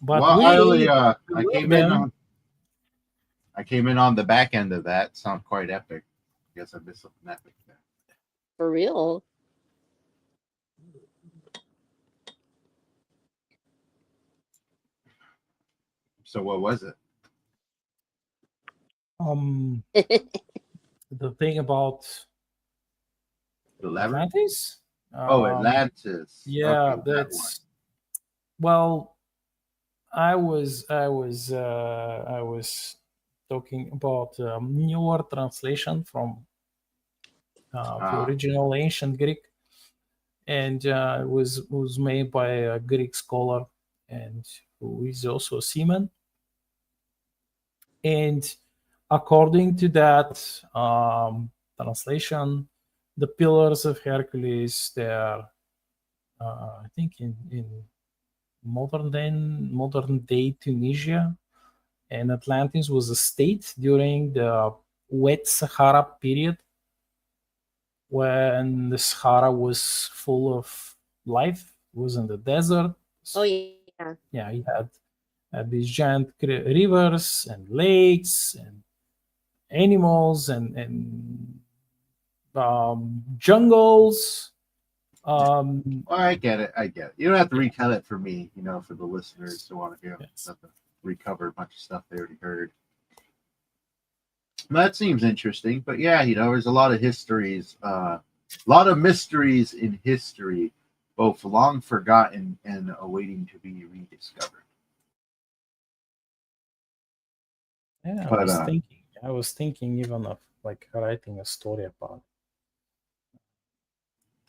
But well, I came in on the back end of that. Sounds quite epic. I guess I missed something epic there. For real. So what was it? The thing about Atlantis? Atlantis. Yeah, okay, that's well. I was talking about newer translation from the original ancient Greek, and it was made by a Greek scholar and who is also a seaman. And according to that translation, the Pillars of Hercules, they are, I think, in modern day Tunisia, and Atlantis was a state during the wet Sahara period, when the Sahara was full of life. It was in the desert. Oh yeah. Yeah, you had these giant rivers and lakes and animals and jungles. I get it. You don't have to retell it for me, for the listeners who want to hear recover a bunch of stuff they already heard. That seems interesting, but yeah, there's a lot of histories, a lot of mysteries in history, both long forgotten and awaiting to be rediscovered. Yeah, I was thinking even of like writing a story about it.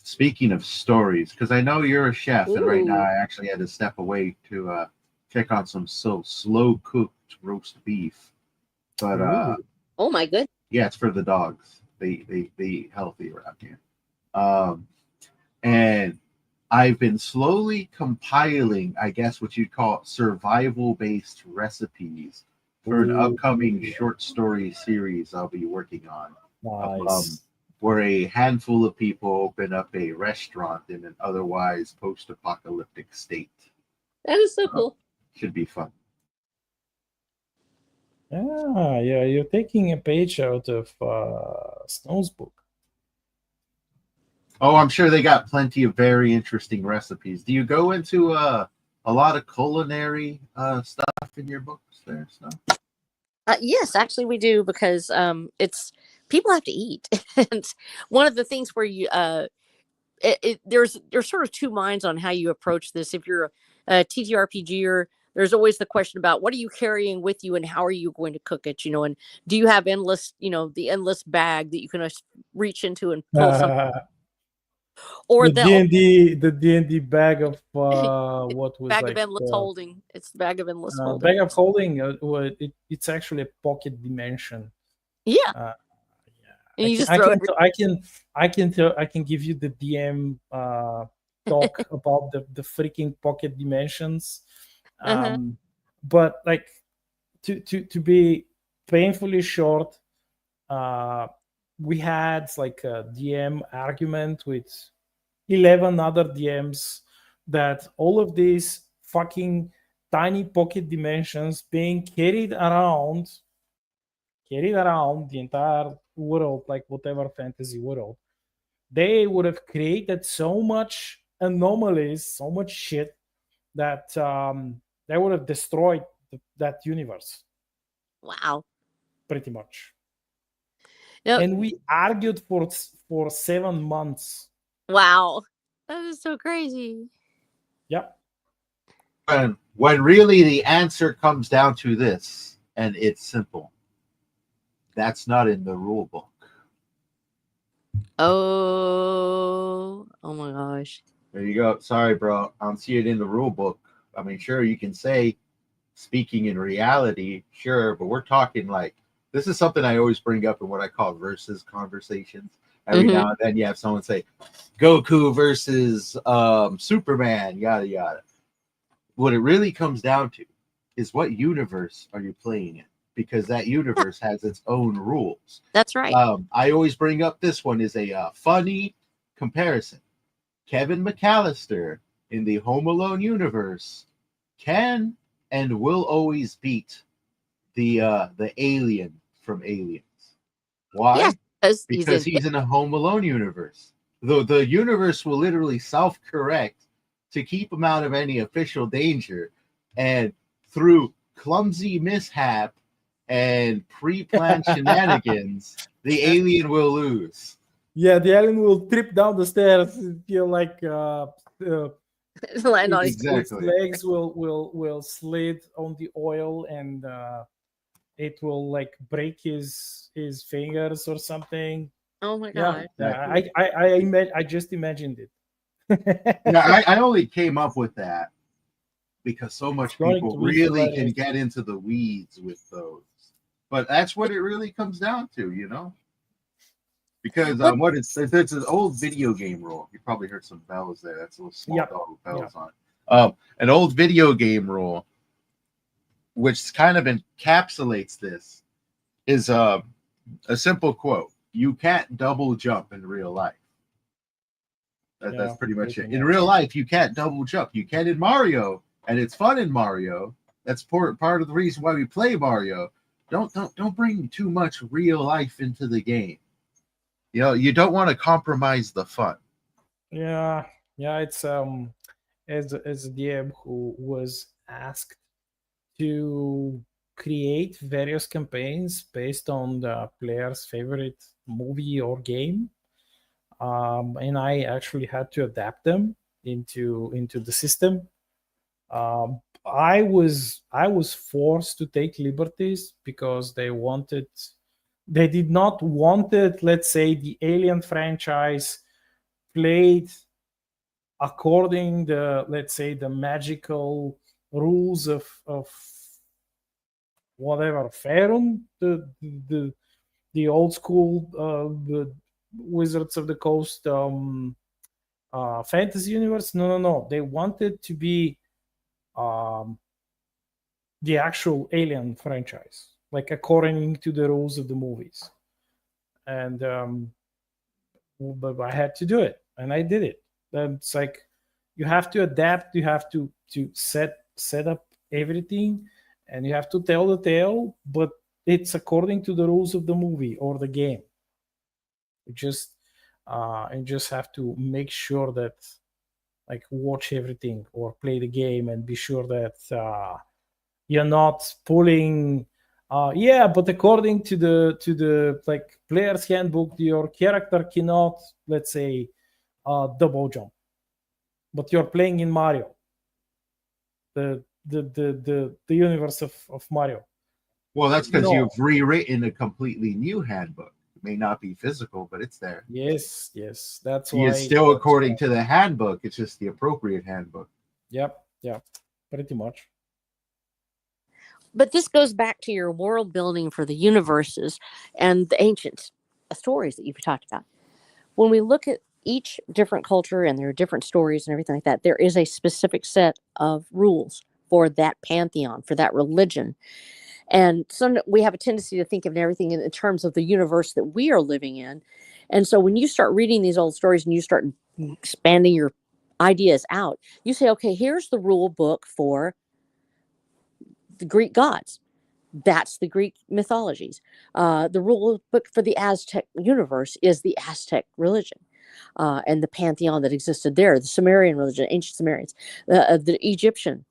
Speaking of stories, because I know you're a chef, and right now I actually had to step away to check on some slow cooked roast beef. But oh my goodness. Yeah, it's for the dogs. They eat healthy around here. And I've been slowly compiling, I guess what you'd call survival-based recipes for an upcoming short story series I'll be working on. Nice. Where a handful of people open up a restaurant in an otherwise post-apocalyptic state. That is so cool. Should be fun. Yeah, you're taking a page out of Snow's book. Oh, I'm sure they got plenty of very interesting recipes. Do you go into a lot of culinary stuff in your books there, Snow? Yes, actually, we do because it's people have to eat, and one of the things where there's sort of two minds on how you approach this. If you're a TTRPGer, there's always the question about what are you carrying with you and how are you going to cook it, and do you have endless, the endless bag that you can just reach into and pull some, or The the D&D bag of what was bag of like endless holding. It's the bag of endless holding. bag of holding. It's actually a pocket dimension. Yeah, Yeah. and you just throw it. I can give you the DM talk about the freaking pocket dimensions. But like to be painfully short, we had like a DM argument with 11 other DMs that all of these fucking tiny pocket dimensions being carried around the entire world, like whatever fantasy world, they would have created so much anomalies, so much shit that they would have destroyed that universe. Wow. Pretty much. Yep. And we argued for 7 months. Wow. That is so crazy. Yep. And when really the answer comes down to this, and it's simple. That's not in the rule book. Oh my gosh. There you go. Sorry, bro. I don't see it in the rule book. I mean, sure, you can say speaking in reality, sure, but we're talking like this is something I always bring up in what I call versus conversations. Every now and then you have someone say Goku versus Superman, yada yada. What it really comes down to is what universe are you playing in? Because that universe has its own rules. That's right. I always bring up this one is a funny comparison. Kevin McAllister in the Home Alone universe can and will always beat the alien from Aliens. Why? Yeah, because he's in a Home Alone universe. The universe will literally self-correct to keep him out of any official danger, and through clumsy mishap and pre-planned shenanigans, the alien will lose. Yeah, the alien will trip down the stairs. Like land on its legs will slid on the oil, and it will like break his fingers or something. Oh my god! Yeah, exactly. I just imagined it. Yeah, I only came up with that because so much people really can get into the weeds with those. But that's what it really comes down to, Because there's an old video game rule. You probably heard some bells there. That's a little small dog with bells on. An old video game rule, which kind of encapsulates this, is a simple quote: "You can't double jump in real life." That's pretty much it. In real life, you can't double jump. You can in Mario, and it's fun in Mario. That's part of the reason why we play Mario. Don't bring too much real life into the game. You don't want to compromise the fun. Yeah. It's as a DM who was asked to create various campaigns based on the player's favorite movie or game, and I actually had to adapt them into the system. I was forced to take liberties because they did not want it. Let's say the Alien franchise played according the magical rules of whatever Faerun, the old school the Wizards of the Coast fantasy universe. No. They wanted to be the actual Alien franchise, like according to the rules of the movies. And but I had to do it, and I did it. And it's like you have to adapt. You have to set up everything, and you have to tell the tale, but it's according to the rules of the movie or the game. You just have to make sure that like watch everything or play the game and be sure that you're not pulling Yeah, but according to the like player's handbook, your character cannot, let's say, double jump. But you're playing in Mario, the universe of Mario. Well, that's because No. you've rewritten a completely new handbook. It may not be physical, but it's there. Yes, that's See, why it's still according to the handbook. It's just the appropriate handbook. Yep, pretty much. But this goes back to your world building for the universes and the ancient stories that you've talked about. When we look at each different culture and their different stories and everything like that, there is a specific set of rules for that pantheon, for that religion. And some we have a tendency to think of everything in terms of the universe that we are living in. And so when you start reading these old stories and you start expanding your ideas out, you say, okay, here's the rule book for the Greek gods. That's the Greek mythologies. The rule book for the Aztec universe is the Aztec religion. And the pantheon that existed there, the Sumerian religion, ancient Sumerians, the Egyptian.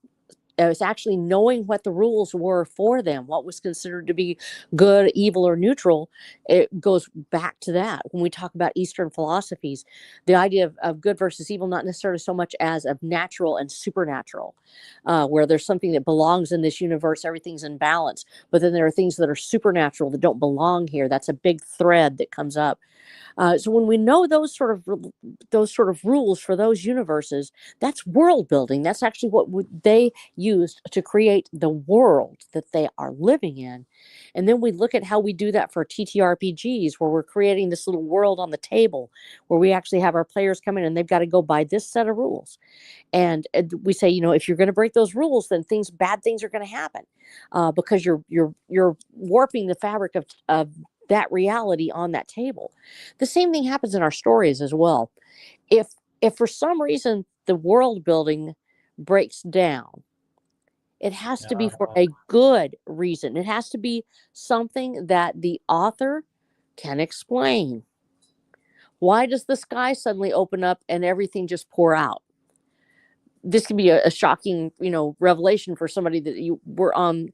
It's actually knowing what the rules were for them, what was considered to be good, evil, or neutral. It goes back to that. When we talk about Eastern philosophies, the idea of good versus evil, not necessarily so much as of natural and supernatural, where there's something that belongs in this universe, everything's in balance. But then there are things that are supernatural that don't belong here. That's a big thread that comes up. So when we know those sort of rules for those universes, that's world building. That's actually what they used to create the world that they are living in. And then we look at how we do that for TTRPGs, where we're creating this little world on the table, where we actually have our players come in and they've got to go by this set of rules. And we say, if you're going to break those rules, then bad things are going to happen, because you're warping the fabric of that reality on that table. The same thing happens in our stories as well. If for some reason the world building breaks down, it has to be for a good reason. It has to be something that the author can explain. Why does the sky suddenly open up and everything just pour out? This can be a shocking, revelation for somebody that you were on,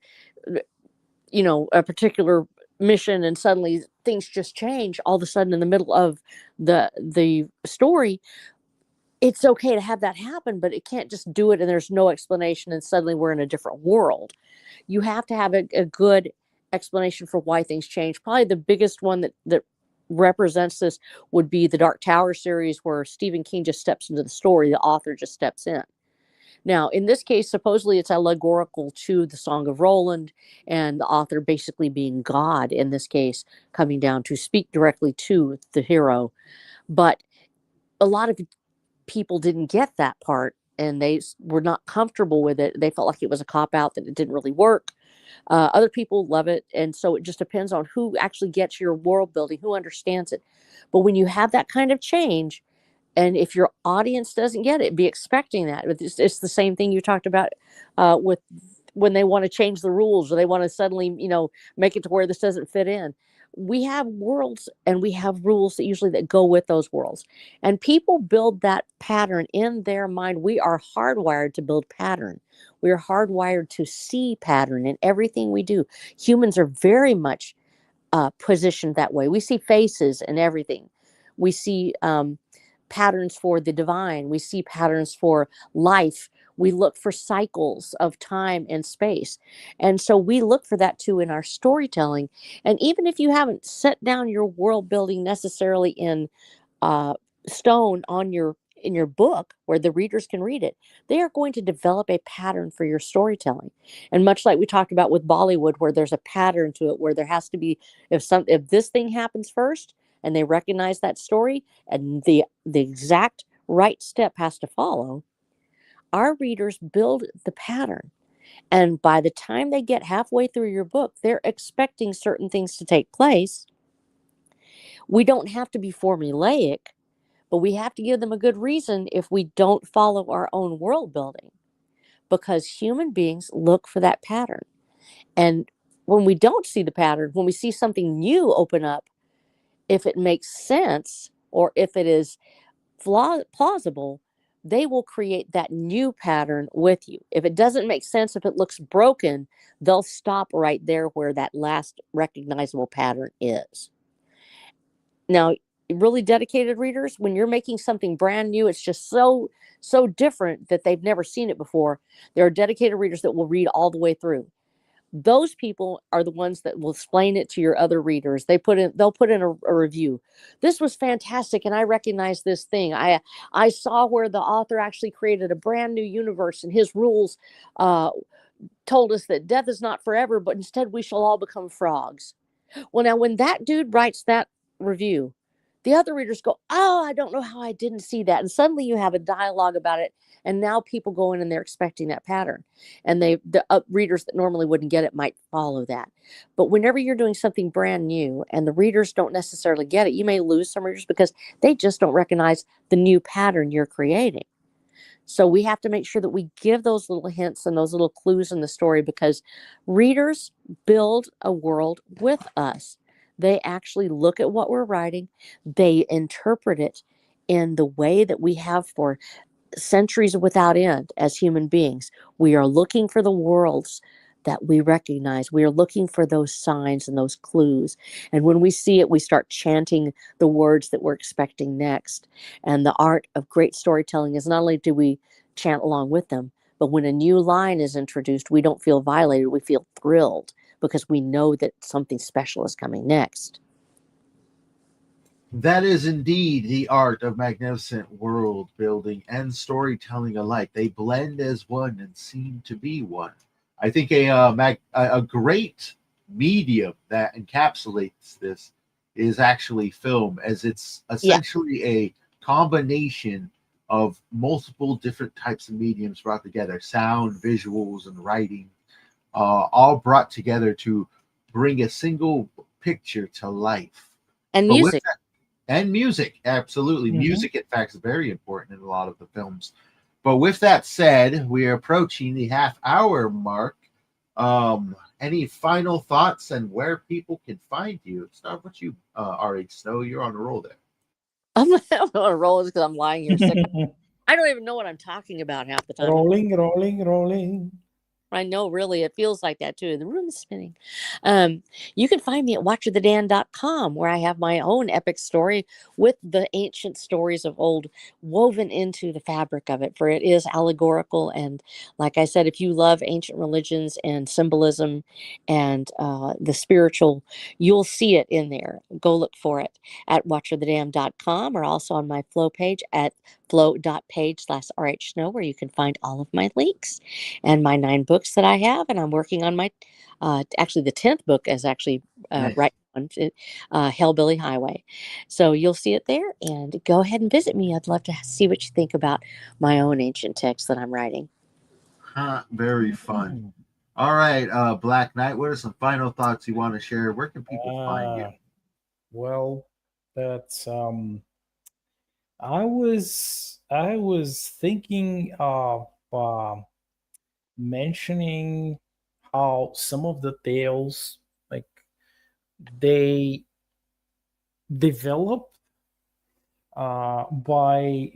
a particular mission, and suddenly things just change all of a sudden in the middle of the story. It's okay to have that happen, but it can't just do it and there's no explanation and suddenly we're in a different world. You have to have a good explanation for why things change. Probably the biggest one that represents this would be the Dark Tower series, where Stephen King just steps into the story, the author just steps in. Now, in this case, supposedly it's allegorical to the Song of Roland, and the author basically being God in this case, coming down to speak directly to the hero. But a lot of people didn't get that part, and they were not comfortable with it. They felt like it was a cop-out, that it didn't really work. Other people love it, and so it just depends on who actually gets your world building, who understands it. But when you have that kind of change, and if your audience doesn't get it, be expecting that. It's the same thing you talked about with when they want to change the rules, or they want to suddenly, make it to where this doesn't fit in. We have worlds and we have rules that go with those worlds. And people build that pattern in their mind. We are hardwired to build pattern. We are hardwired to see pattern in everything we do. Humans are very much positioned that way. We see faces and everything. We see patterns for the divine. We see patterns for life. We look for cycles of time and space. And so we look for that too in our storytelling. And even if you haven't set down your world building necessarily in stone in your book where the readers can read it, they are going to develop a pattern for your storytelling. And much like we talked about with Bollywood, where there's a pattern to it, where there has to be, if this thing happens first, and they recognize that story, and the exact right step has to follow, our readers build the pattern. And by the time they get halfway through your book, they're expecting certain things to take place. We don't have to be formulaic, but we have to give them a good reason if we don't follow our own world building, because human beings look for that pattern. And when we don't see the pattern, when we see something new open up, if it makes sense or if it is plausible, they will create that new pattern with you. If it doesn't make sense, if it looks broken, they'll stop right there where that last recognizable pattern is. Now, really dedicated readers, when you're making something brand new, it's just so different that they've never seen it before. There are dedicated readers that will read all the way through. Those people are the ones that will explain it to your other readers. They'll put in a review. This was fantastic, and I recognize this thing. I saw where the author actually created a brand new universe, and his rules uh, told us that death is not forever, but instead we shall all become frogs. Well, now when that dude writes that review, the other readers go, "Oh, I don't know how I didn't see that." And suddenly you have a dialogue about it. And now people go in and they're expecting that pattern. And the readers that normally wouldn't get it might follow that. But whenever you're doing something brand new and the readers don't necessarily get it, you may lose some readers because they just don't recognize the new pattern you're creating. So we have to make sure that we give those little hints and those little clues in the story, because readers build a world with us. They actually look at what we're writing, they interpret it in the way that we have for centuries without end as human beings. We are looking for the worlds that we recognize. We are looking for those signs and those clues. And when we see it, we start chanting the words that we're expecting next. And the art of great storytelling is not only do we chant along with them, but when a new line is introduced, we don't feel violated. We feel thrilled because we know that something special is coming next. That is indeed the art of magnificent world building and storytelling alike. They blend as one and seem to be one. I think a great medium that encapsulates this is actually film, as it's essentially a combination of multiple different types of mediums brought together: sound, visuals, and writing, all brought together to bring a single picture to life. And But with music. that, and music, absolutely. Mhm. Music, in fact, is very important in a lot of the films. But with that said, we are approaching the half-hour mark. Any final thoughts and where people can find you? Start with you, R.H. Snow. You're on a roll there. I'm on a roll because I'm lying here sick. I don't even know what I'm talking about half the time. rolling. I know, really, it feels like that too. The room is spinning. You can find me at watcherthedan.com, where I have my own epic story with the ancient stories of old woven into the fabric of it, for it is allegorical. And like I said, if you love ancient religions and symbolism and the spiritual, you'll see it in there. Go look for it at watcherthedam.com, or also on my Flow page at flow.page/rhsnow, where you can find all of my links and my 9 books that I have. And I'm working on my actually the 10th book is actually Nice. right on Hellbilly Highway. So you'll see it there, and go ahead and visit me. I'd love to see what you think about my own ancient text that I'm writing. Very fun. All right, Black Knight, what are some final thoughts you want to share? Where can people find you? Well, that's I was thinking of mentioning how some of the tales, like, they developed by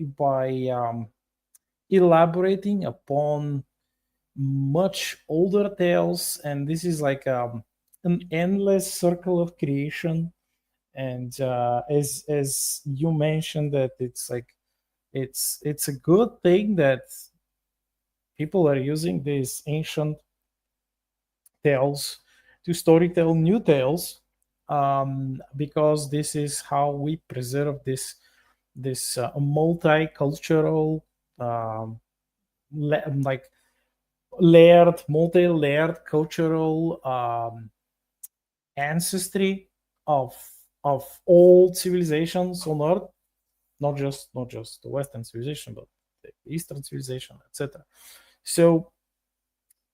elaborating upon much older tales, and this is like an endless circle of creation. And as you mentioned, that it's like it's a good thing that people are using these ancient tales to storytell new tales, because this is how we preserve this multicultural, um, like multi-layered cultural ancestry of all civilizations on Earth, not just the Western civilization, but the Eastern civilization, etc. So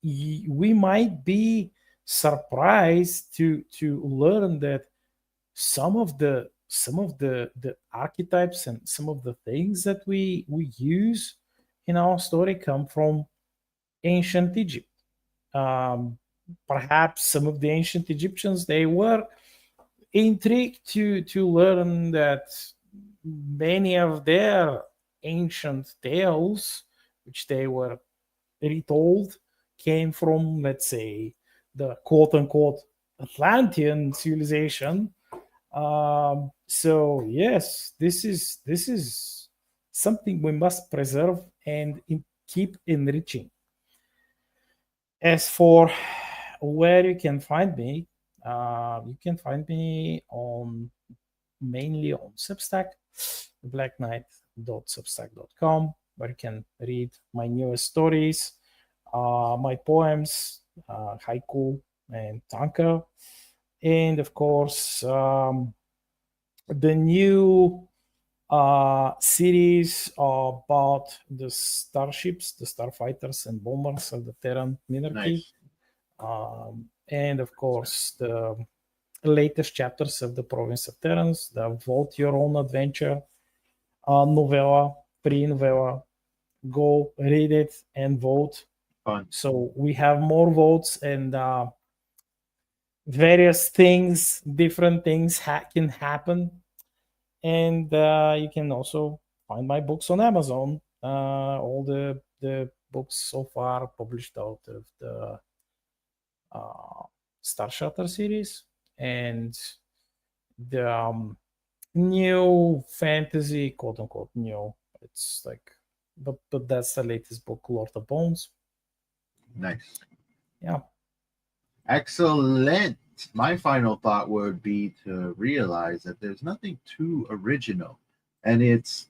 we might be surprised to learn that some of the archetypes and some of the things that we use in our story come from ancient Egypt. Perhaps some of the ancient Egyptians, they were intrigued to learn that many of their ancient tales, which they were retold, came from, let's say, the quote-unquote Atlantean civilization. So yes, this is something we must preserve and keep enriching. As for where you can find me, you can find me mainly on Substack, blackknight.substack.com, where you can read my newest stories, my poems, haiku and tanka, and of course the new series about the starships, the starfighters and bombers of the Terran Minarchy. Nice. And of course the latest chapters of the Province of Terrans, the Vote Your Own Adventure novella, pre-novella. Go read it and vote. Fun. So we have more votes, and various things, different things can happen. And you can also find my books on Amazon. All the books so far published out of the Star Shutter series and the new fantasy, quote unquote new. It's like, but that's the latest book, Lord of Bones. Nice. Yeah. Excellent. My final thought would be to realize that there's nothing too original, and it's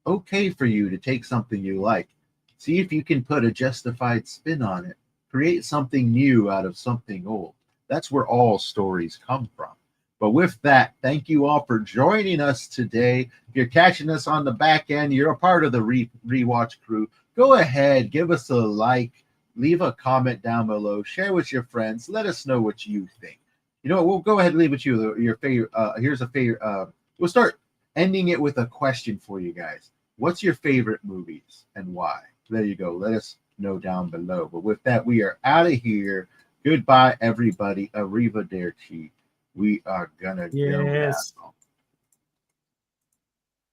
okay for you to take something you like. See if you can put a justified spin on it. Create something new out of something old. That's where all stories come from. But with that, thank you all for joining us today. If you're catching us on the back end, you're a part of the rewatch crew. Go ahead, give us a like, leave a comment down below, share with your friends. Let us know what you think. You know what? We'll go ahead and leave with you your favorite. Here's a favorite. We'll start ending it with a question for you guys. What's your favorite movies and why? There you go. Let us know down below. But with that, we are out of here. Goodbye, everybody. Arrivederci. We are gonna go now.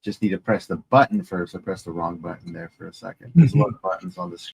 Just need to press the button first. I pressed the wrong button there for a second. There's a lot of buttons on the screen.